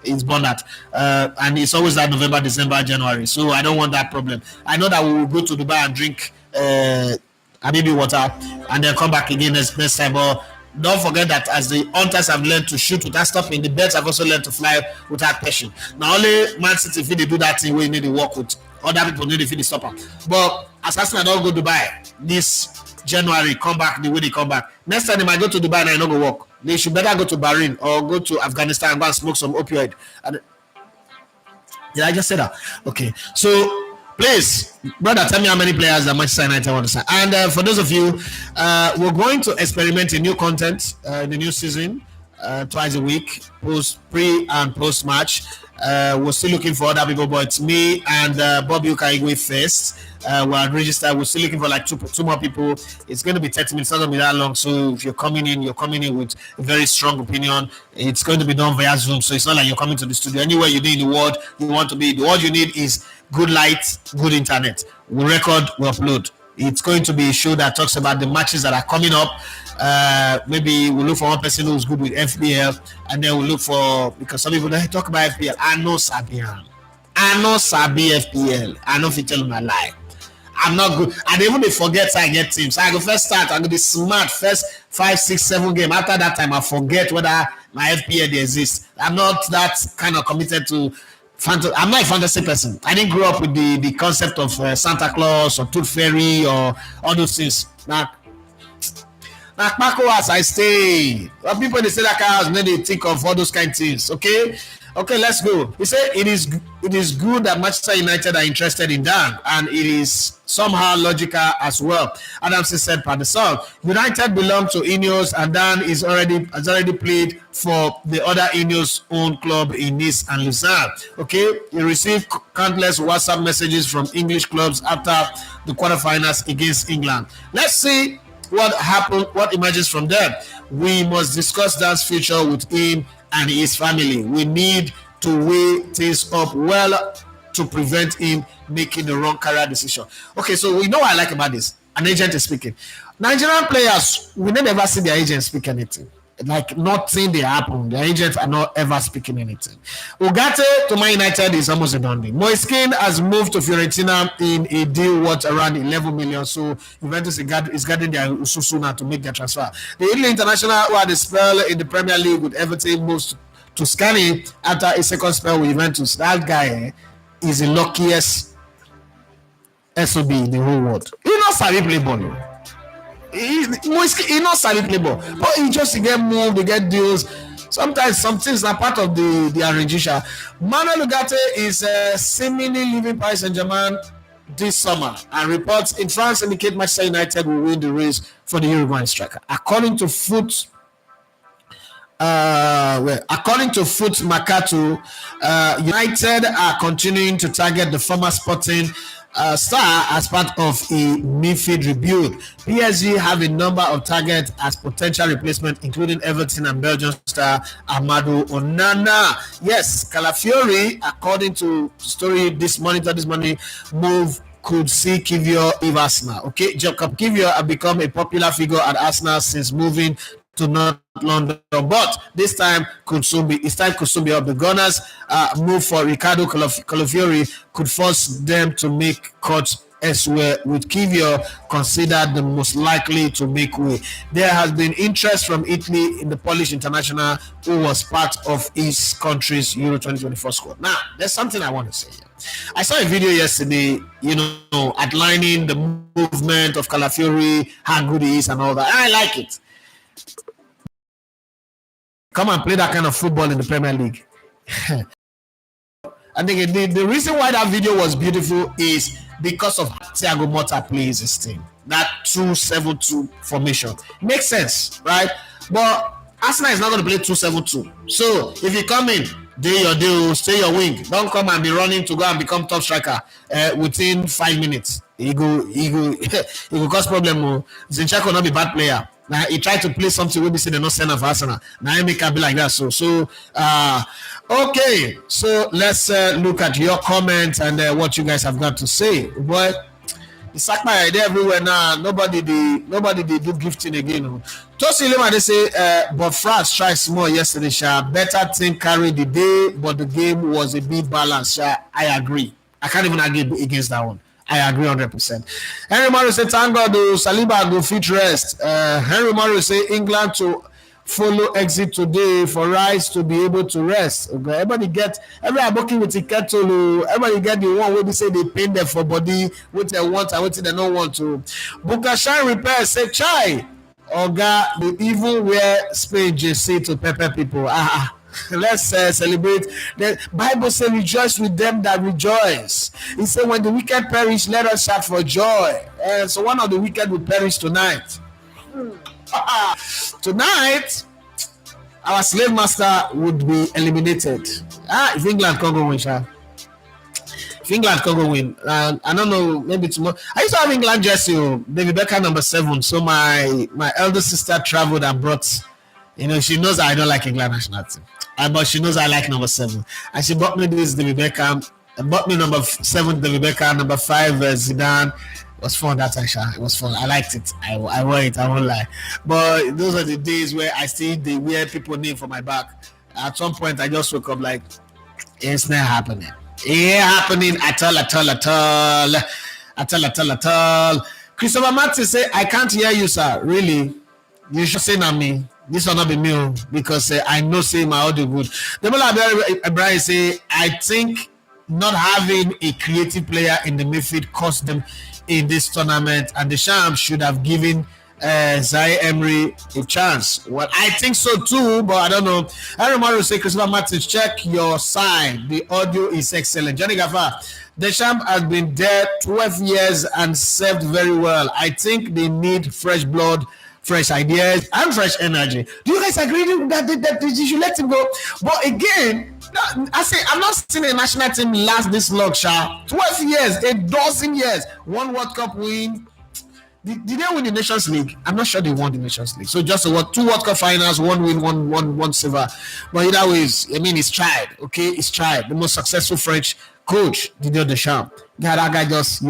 it's burned out. And it's always that November, December, January. So I don't want that problem. I know that we will go to Dubai and drink Habibi water and then come back again next time. But don't forget that as the hunters have learned to shoot without stopping, the birds have also learned to fly without passion. Now only Man City, if they do that thing, we need to work with other people, need to stop them. But as Arsenal don't go to Dubai this January, come back the way they come back. Next time they might go to Dubai and I don't go work. They should better go to Bahrain or go to Afghanistan and go and smoke some opioid. Did I just say that? Okay. So please, brother, tell me how many players that Manchester United want to sign. And for those of you, we're going to experiment in new content in the new season, twice a week, pre and post match. We're still looking for other people, but it's me and Bobby Ukaigwe first. We're registered. We're still looking for like two more people. It's going to be 30 minutes, not going to be that long. So if you're coming in with a very strong opinion. It's going to be done via Zoom. So it's not like you're coming to the studio. Anywhere you need in the world you want to be, the world you need is good light, good internet. We record, we upload. It's going to be a show that talks about the matches that are coming up. Maybe we'll look for one person who's good with FPL, and then we'll look for, because some people don't talk about FPL. I know Sabi FPL. I know if you tell my lie. I'm not good. And even they forget I get teams. I go first start. I'm gonna be smart first 5, 6, 7 game. After that time, I forget whether my FPL exists. I'm not that kind of committed to fantasy. I'm not a fantasy person. I didn't grow up with the concept of Santa Claus or Tooth Fairy or all those things. Now as I stay. Well, people they say that house, then they think of all those kind of things. Okay, let's go. He said it is good that Manchester United are interested in Dan, and it is somehow logical as well. Adamson said per the song. United belong to Ineos, and Dan has already played for the other Ineos owned club in Nice and Lucerne. Okay, he received countless WhatsApp messages from English clubs after the quarterfinals against England. Let's see what happened, what emerges from them. We must discuss Dan's future with him and his family. We need to weigh things up well to prevent him making the wrong career decision. Okay, so we know what I like about this. An agent is speaking. Nigerian players, we never see their agent speak anything. Like nothing they happen. Their agents are not ever speaking anything. Ugarte to Man United is almost a done deal. Moiskin has moved to Fiorentina in a deal worth around 11 million. So Juventus is guarding their Ususuna to make their transfer. The Italy international who had a spell in the Premier League with Everton moves to Scani after a second spell with Juventus. That guy is the luckiest SOB in the whole world. He not savvy play ball. He not savvy play ball, but he just get moved, he get deals. Sometimes some things are part of the arrangement. Manuel Ugarte is seemingly leaving Paris Saint-Germain this summer, and reports in France indicate Manchester United will win the race for the Uruguayan striker. According to Foot Mercato, United are continuing to target the former Sporting star as part of a midfield rebuild. PSG have a number of targets as potential replacement, including Everton and Belgian star Amadou Onana. Yes, Calafiori, according to story this monitor, this morning, move could see Kivior leave Arsenal. Okay, Jacob Kivior have become a popular figure at Arsenal since moving to North London, but this time could soon be up. The Gunners move for Ricardo Calafiori could force them to make cuts elsewhere, with Kivior considered the most likely to make way. There has been interest from Italy in the Polish international, who was part of his country's Euro 2024 squad. Now, there's something I want to say here. I saw a video yesterday, outlining the movement of Calafiori, how good he is and all that. And I like it. Come and play that kind of football in the Premier League. I think the reason why that video was beautiful is because of Thiago Motta plays his team. That 2-7-2 formation. Makes sense, right? But Arsenal is not going to play 2-7-2. So if you come in, do your deal, stay your wing. Don't come and be running to go and become top striker within 5 minutes. He go cause problem. Zinchenko will not be a bad player. Now he tried to play something where we say they're not sending for Arsenal. Now he make it be like that. So okay. So let's look at your comments and what you guys have got to say. But the sack my idea everywhere now. Nobody they do gifting again. Tosi Lema, they say, but France tried small yesterday. Better team carried the day, but the game was a bit balanced. I agree. I can't even argue against that one. I agree 100%. Henry Morris say, thank God, Saliba go fit rest. Henry Morris say, England to follow exit today for Rice to be able to rest. Okay. Everybody working with the kettle. Everybody get the one where they say they pay them for body, what they want and what they don't want to. Bukashan Repair say, Chai. Oga, they even wear Spain JC to pepper people. Let's celebrate. The Bible says, rejoice with them that rejoice. He said, when the wicked perish, let us shout for joy. So one of the wicked will perish tonight. Tonight, our slave master would be eliminated. If England can go win, If England can go win, I don't know, maybe tomorrow. I used to have England jersey, David Beckham number 7. So my elder sister traveled and brought, she knows I don't like England national team. But she knows I like number 7. And she bought me this David Beckham. Bought me number 7 David Beckham, number 5 Zidane. It was fun that time, It was fun. I liked it. I wore it. I won't lie. But those are the days where I see they wear people name for my back. At some point, I just woke up like, it's not happening. It ain't happening at all. Christopher Martin say, I can't hear you, sir. Really? You should say not me. This will not be me because I know say my audio good. Demola Ibrahim say, I think not having a creative player in the midfield cost them in this tournament, and the Sham should have given Zaire Emery a chance. Well, I think so too, but I don't know. I remember say, Christopher Martins, check your side. The audio is excellent. Johnny Gaffa, Deschamps has been there 12 years and served very well. I think they need fresh blood, fresh ideas, and fresh energy. Do you guys agree that you should let him go? But again, I say I'm not seeing a national team last this long, 12 years, a dozen years, one World Cup win. Did they win the Nations League? I'm not sure they won the Nations League. So just 2 World Cup finals, 1 win, one silver. But either ways, it's tried. Okay, it's tried. The most successful French coach, Didier Deschamps. That guy just,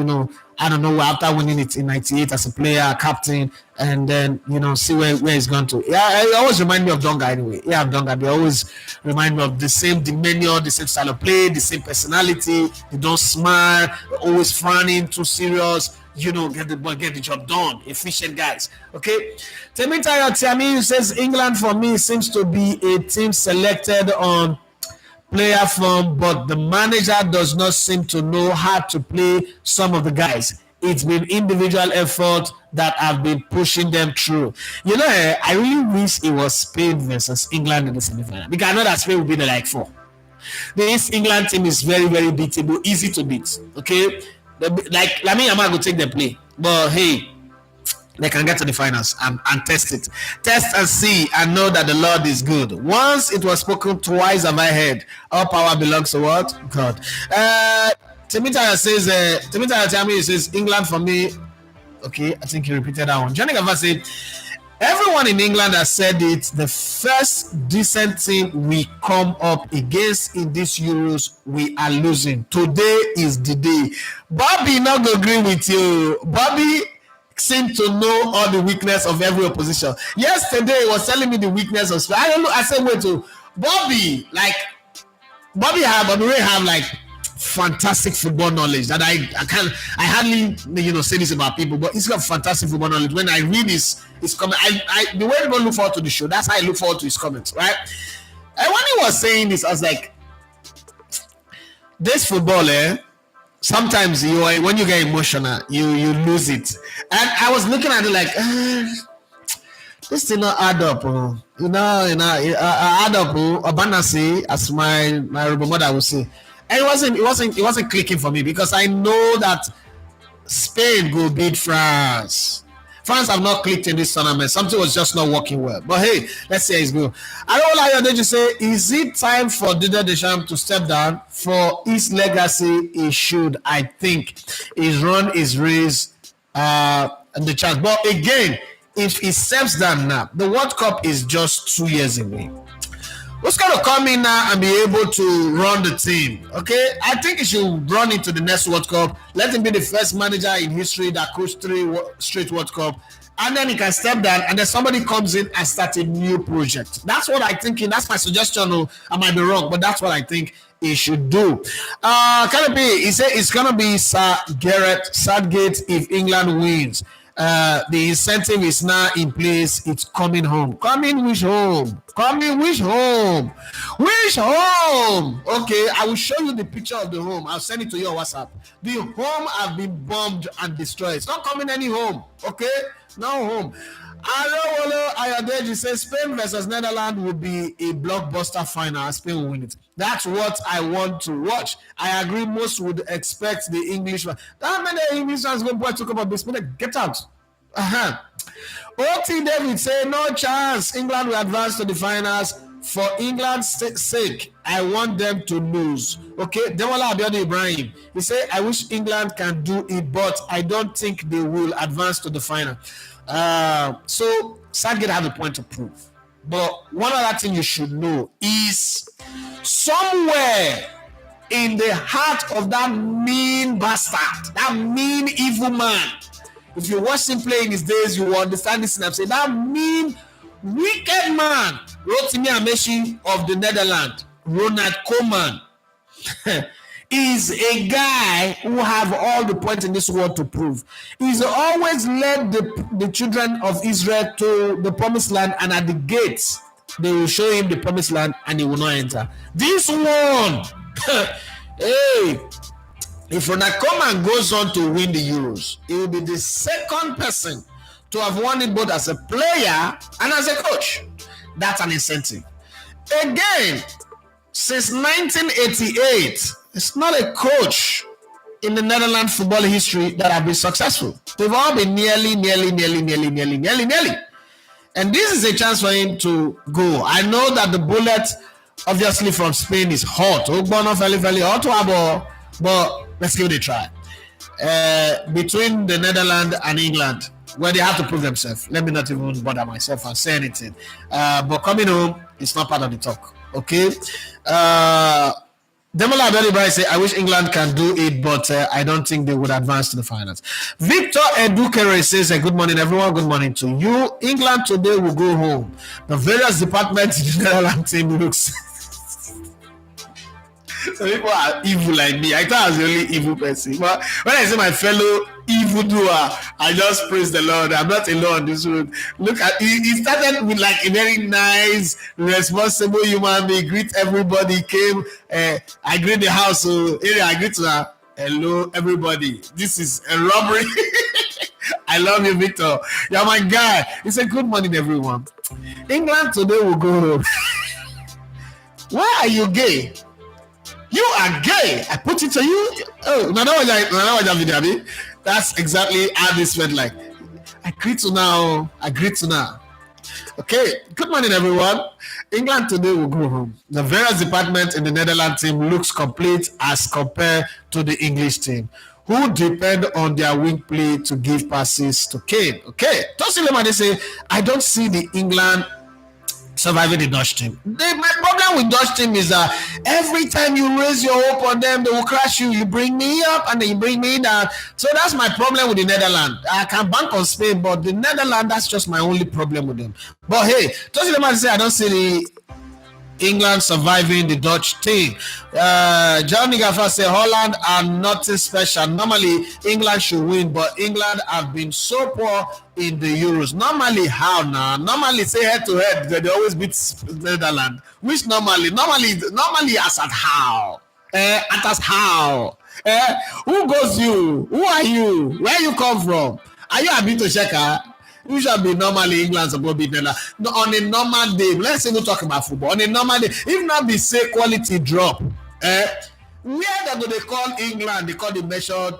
I don't know, after winning it in 98 as a player, captain, and then, see where he's gone to. Yeah, it always remind me of Donga anyway. Yeah, Donga, they always remind me of the same demeanor, the same style of play, the same personality. They don't smile, always frowning, too serious. Get the job done. Efficient guys. Okay. Temitayo Tiami says, England for me seems to be a team selected on player form, but the manager does not seem to know how to play some of the guys. It's been individual effort that have been pushing them through. I really wish it was Spain versus England in the semi-final, because I know that Spain will be the like 4. This England team is very, very beatable, easy to beat. Okay, like Lamine Yamal go take the play, but hey, they can get to the finals and test it. Test and see and know that the Lord is good. Once it was spoken, twice have I heard. All power belongs to what? God. Temitaya says, Temitaya says, England for me. Okay, I think he repeated that one. Johnny Gava said, everyone in England has said it. The first decent team we come up against in these Euros, we are losing. Today is the day. Bobby not go agree with you. Bobby seemed to know all the weakness of every opposition. Yesterday, he was telling me the weakness of Spain. I don't know. I said, wait to Bobby. Like Bobby Ray have like fantastic football knowledge that I hardly say this about people, but he's got fantastic football knowledge. When I read his comment, the way people look forward to the show, that's how I look forward to his comments, right? And when he was saying this, I was like, this football, sometimes when you get emotional, you lose it. And I was looking at it like, this did not add up. Add up, Abanasi, as my mother would say. And it wasn't clicking for me because I know that Spain will beat France. France have not clicked in this tournament. Something was just not working well. But hey, let's see how it's going. I don't like that you say, is it time for Didier Deschamps to step down? For his legacy, he should. I think his run is raised and the chance. But again, if he steps down now, the World Cup is just 2 years away. Who's going to come in now and be able to run the team? Okay, I think he should run into the next World Cup. Let him be the first manager in history that coached 3 straight World Cup, and then he can step down, and then somebody comes in and start a new project. That's what I'm thinking. That's my suggestion. I might be wrong, but that's what I think he should do. Can it be? He said it's gonna be Southgate if England wins. The incentive is now in place. It's coming home. Coming which home? Which home? Okay, I will show you the picture of the home. I'll send it to you on WhatsApp. The home has been bombed and destroyed. It's not coming any home. Okay, no home. Arowolo Ayadeji says Spain versus Netherlands will be a blockbuster final. Spain will win it. That's what I want to watch. I agree. Most would expect the English one. That many English fans going to talk about this. Get out. O.T. David say no chance. England will advance to the finals. For England's sake, I want them to lose. Okay, Demola Abiodun Ibrahim. He said, I wish England can do it, but I don't think they will advance to the final. So Southgate has a point to prove. But one other thing you should know is somewhere in the heart of that mean bastard, that mean evil man, if you watch him play in his days, you will understand this. And I'm saying that mean, wicked man, Rotimi Amechi of the Netherlands, Ronald Koeman, is a guy who have all the points in this world to prove. He's always led the children of Israel to the promised land, and at the gates, they will show him the promised land and he will not enter. This one, hey, if Ronald Koeman goes on to win the Euros, he will be the second person to have won it both as a player and as a coach. That's an incentive. Again, since 1988, it's not a coach in the Netherlands football history that have been successful. They've all been nearly. And this is a chance for him to go. I know that the bullet, obviously from Spain, is hot. But let's give it a try. Between the Netherlands and England, where they have to prove themselves. Let me not even bother myself and say anything. But coming home, it's not part of the talk. Okay? Demola Abeli say, I wish England can do it, but I don't think they would advance to the finals. Victor Edukere says, good morning, everyone. Good morning to you. England today will go home. The various departments in the Netherlands team looks... Some people are evil like me. I thought I was the only evil person. But when I say my fellow evildoer, I just praise the Lord. I'm not alone on this road. Look at he started with like a very nice, responsible human being. Greet everybody. Came. I greet the house. So I greet her. Hello, everybody. This is a robbery. I love you, Victor. You're my guy. He said, good morning, everyone. England today will go home. Why are you gay? You are gay. I put it to you. Oh, no, that's exactly how this felt like. I greet you now. Okay, good morning, everyone. England today will go home. The various departments in the Netherlands team looks complete as compared to the English team, who depend on their wing play to give passes to Kane. Okay, Tosin Lemade say, I don't see the England surviving the Dutch team. My problem with Dutch team is that every time you raise your hope on them, they will crash you. You bring me up and then you bring me down. So that's my problem with the Netherlands. I can bank on Spain, but the Netherlands, that's just my only problem with them. But hey, Tosin Lemade say I don't see the England surviving the Dutch team. John Nigafa said Holland are nothing special. Normally, England should win, but England have been so poor in the Euros. Normally, how now? Normally, say head to head, they always beat Netherlands. Which normally as at how? At as how? Who goes you? Who are you? Where you come from? Are you a bit to checker? We should be normally England supposed to be Netherlands. On a normal day, let's say we talk about football. On a normal day, if not be say quality drop, where they call England, they call the measure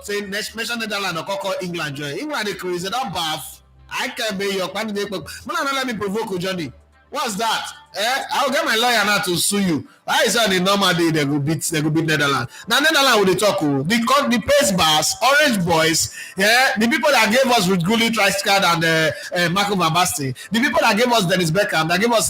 Netherlands or call England join. England they crazy that bath. I can't be your partner. Let me provoke you, Johnny. What's that? I'll get my lawyer now to sue you. Why is on a normal day they go beat Netherlands? Now Netherlands will they talk the pace bars, orange boys, the people that gave us Ruud Gullit, Rijkaard and Marco van Basten, the people that gave us Dennis Beckham, that gave us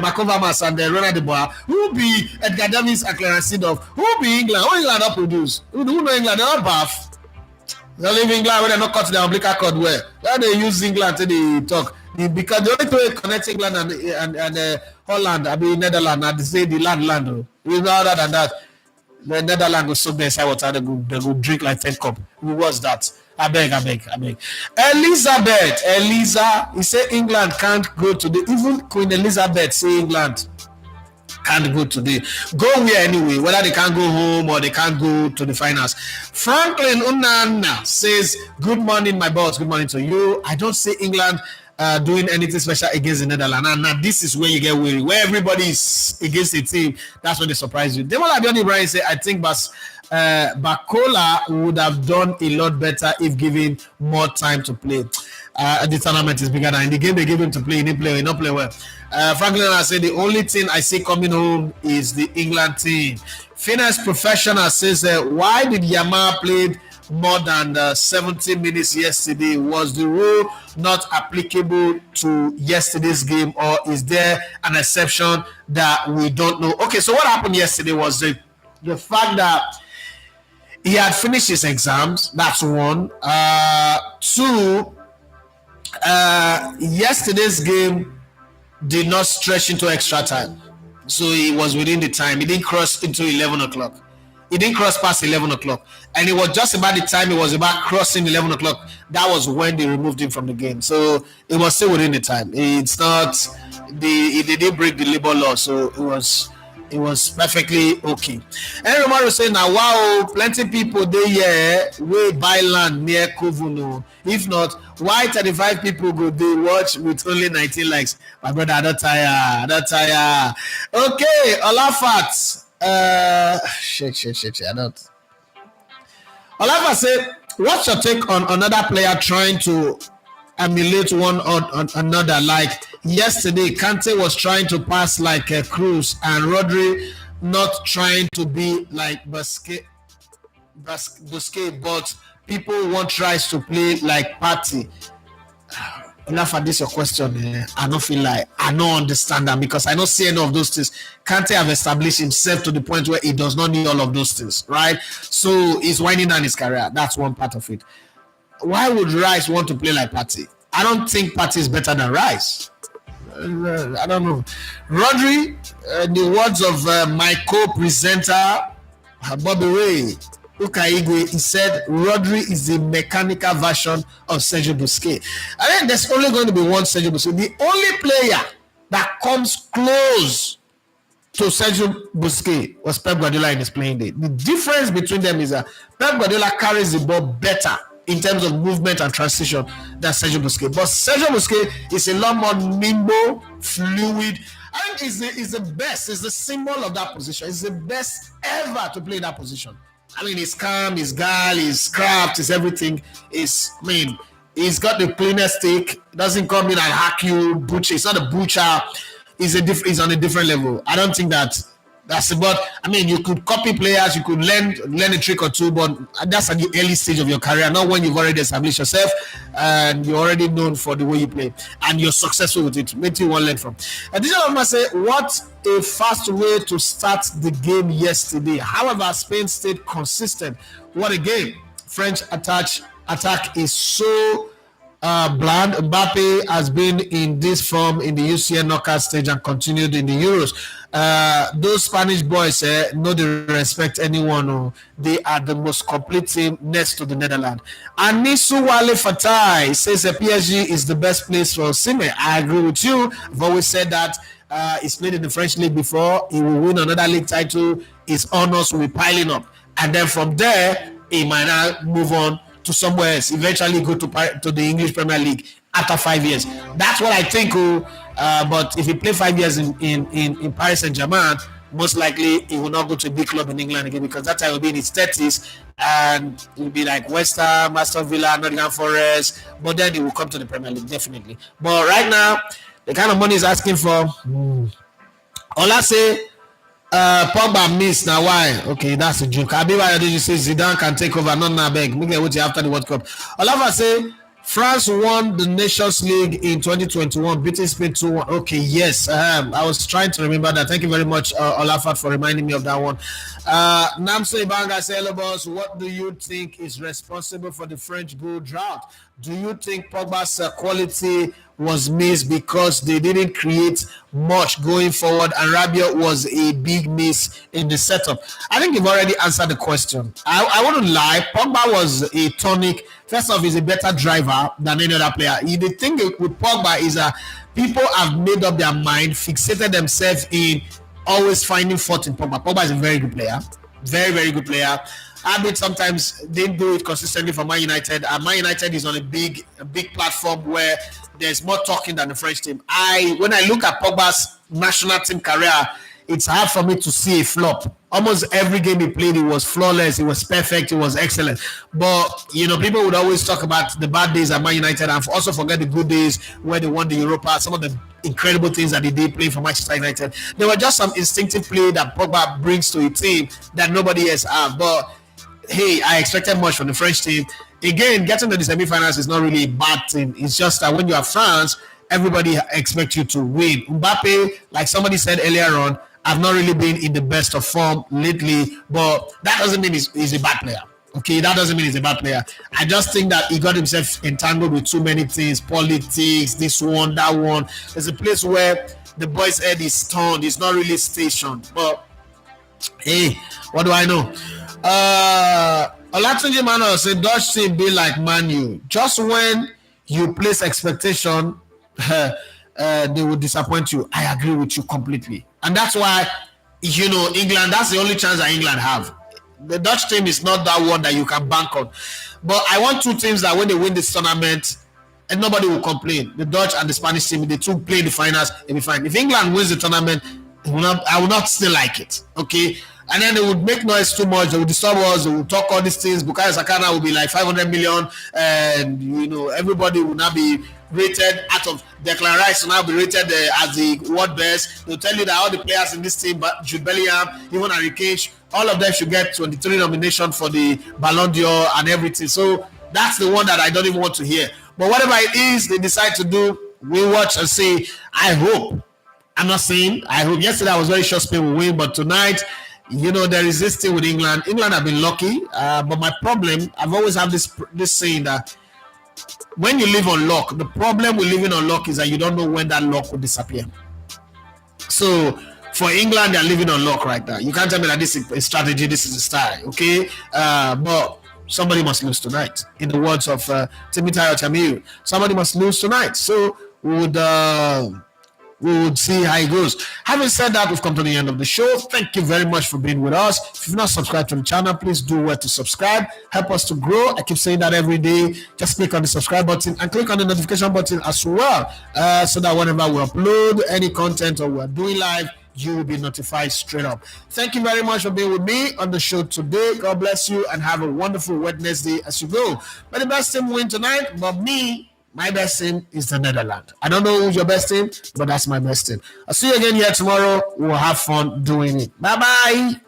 Marco Vamas and Ronald de Boer, who be Edgar Davids and Clarence Seedorf, who be England? Who England not produce? Who know England? They're not buff. They live England when they not cut their umbilical cord well. Why they use England till they talk? Because the only way connect England and Holland, I mean Netherlands, and they say the land. With other than that, the Netherlands will soak their inside water. They go drink like 10 cup. Who was that? I beg. Eliza, he said England can't go today. Even Queen Elizabeth say England can't go today. Go where anyway, whether they can't go home or they can't go to the finals. Franklin Unana says, good morning, my boss. Good morning to you. I don't see England doing anything special against the Netherlands. And now this is where you get weary. Where everybody is against a team, that's when they surprise you. Demola Abioni Brian say, I think Bakola would have done a lot better if given more time to play. The tournament is bigger than in the game they give him to play. He didn't play well. Franklin, I say the only thing I see coming home is the England team. Finance Professional says, why did Yama play more than 70 minutes yesterday? Was the rule not applicable to yesterday's game, or is there an exception that we don't know? Okay, so what happened yesterday was the fact that he had finished his exams. That's one. Two, yesterday's game did not stretch into extra time, so he was within the time. He didn't cross into 11 o'clock. He didn't cross past 11 o'clock, and it was just about the time it was about crossing 11 o'clock. That was when they removed him from the game, so it was still within the time. It's not they didn't break the labor law, so it was perfectly okay. And Romero saying now, wow, plenty people they will buy land near Kovuno. If not, why 35 people go they watch with only 19 likes? My brother, I don't tire. Okay, Olafat. Shit. I don't. Olafat said, what's your take on another player trying to emulate one on another? Like yesterday, Kante was trying to pass like a Cruz, and Rodri not trying to be like Busquets, but people want tries to play like Partey. Enough for this your question. I don't feel like I don't understand that, because I don't see any of those things. Kante have established himself to the point where he does not need all of those things, right? So he's winding down his career. That's one part of it. Why would Rice want to play like Partey? I don't think Partey is better than Rice. I don't know. Rodri, the words of my co-presenter, Bobby Ray Ukaigwe, he said Rodri is the mechanical version of Sergio Busquets. I think there's only going to be one Sergio Busquets. The only player that comes close to Sergio Busquets was Pep Guardiola in his playing day. The difference between them is that Pep Guardiola carries the ball better in terms of movement and transition than Sergio Busquets. But Sergio Busquets is a lot more nimble, fluid. I think he's the best. He's the symbol of that position. He's the best ever to play that position. I mean, he's calm, he's guile, he's craft, he's everything. He's got the cleanest stick. Doesn't come in and hack you, butcher. It's not a butcher. He's on a different level. I don't think that's about. I mean, you could copy players, you could learn a trick or two, but that's at the early stage of your career, not when you've already established yourself and you're already known for the way you play and you're successful with it. Maybe you won't learn from. And this gentleman say, what a fast way to start the game yesterday. However, Spain stayed consistent. What a game! French attack is so bland. Mbappe has been in this form in the UCL knockout stage and continued in the Euros. Those Spanish boys no they respect anyone. They are the most complete team next to the Netherlands. Anisu Wale Fatai says PSG is the best place for Osimhen. I agree with you. I've always said that. He's played in the French league before. He will win another league title. His honors will be piling up. And then from there, he might now move on to somewhere else, eventually go to the English Premier League after 5 years. That's what I think. But if he play 5 years in Paris Saint-Germain, most likely he will not go to a big club in England again, because that time he will be in his 30s and it will be like West Ham, Aston Villa, Nottingham Forest. But then he will come to the Premier League, definitely. But right now, the kind of money he's asking for, all I say, Pogba miss now. Why? Okay, that's a joke. Abiba Adeji says Zidane can take over. Not now, beg. Make it after the World Cup. Olava say France won the Nations League in 2021, beating Spain 2-1. Okay, yes. I was trying to remember that. Thank you very much, Olafat, for reminding me of that one. Namso Ibanga say, hello, boss. What do you think is responsible for the French goal drought? Do you think Pogba's quality was missed because they didn't create much going forward, and Rabiot was a big miss in the setup? I think you've already answered the question. I wouldn't lie. Pogba was a tonic. First off, he's a better driver than any other player. The thing with Pogba is that people have made up their mind, fixated themselves in always finding fault in Pogba. Pogba is a very good player. Very, very good player. I mean, sometimes they do it consistently for Man United. And Man United is on a big platform where there's more talking than the French team. When I look at Pogba's national team career, it's hard for me to see a flop. Almost every game he played, it was flawless, it was perfect, it was excellent. But, people would always talk about the bad days at Man United and also forget the good days where they won the Europa, some of the incredible things that they did play for Manchester United. There were just some instinctive play that Pogba brings to a team that nobody else has. But, hey, I expected much from the French team. Again, getting to the semi-finals is not really a bad thing. It's just that when you are France, everybody expects you to win. Mbappe, like somebody said earlier on, I've not really been in the best of form lately, but that doesn't mean he's a bad player. Okay, that doesn't mean he's a bad player. I just think that he got himself entangled with too many things, politics, this one, that one. There's a place where the boy's head is turned. It's not really stationed. But, hey, what do I know? Olatunji Manuel said, Dutch team be like Man U. Just when you place expectation, they will disappoint you. I agree with you completely. And that's why, England, that's the only chance that England have. The Dutch team is not that one that you can bank on. But I want two teams that when they win this tournament, and nobody will complain. The Dutch and the Spanish team, the two play the finals, they'll be fine. If England wins the tournament, I will not still like it. Okay? And then they would make noise too much. They would disturb us. They would talk all these things. Bukayo Saka will be like 500 million. And, everybody will now be rated out of Declan Rice will now be rated as the world best. They'll tell you that all the players in this team, but Jude Bellingham, even Harry Kane, all of them should get 23 nominations for the Ballon d'Or and everything. So that's the one that I don't even want to hear. But whatever it is they decide to do, we watch and say, I hope. I'm not saying I hope. Yesterday I was very sure Spain will win, but tonight, there is this thing with England. England have been lucky, but my problem, I've always had this saying that when you live on luck, the problem with living on luck is that you don't know when that luck will disappear. So for England, they're living on luck right now. You can't tell me that this is a strategy, this is a style, okay? But somebody must lose tonight. In the words of Timothy Tamiru, somebody must lose tonight. So we would see how it goes. Having said that, we've come to the end of the show. Thank you very much for being with us. If you've not subscribed to the channel, please do well to subscribe. Help us to grow. I keep saying that every day. Just click on the subscribe button and click on the notification button as well, so that whenever we upload any content or we're doing live, you will be notified straight up. Thank you very much for being with me on the show today. God bless you and have a wonderful Wednesday as you go. May the best team win tonight, but me, my best team is the Netherlands. I don't know who's your best team, but that's my best team. I'll see you again here tomorrow. We'll have fun doing it. Bye-bye.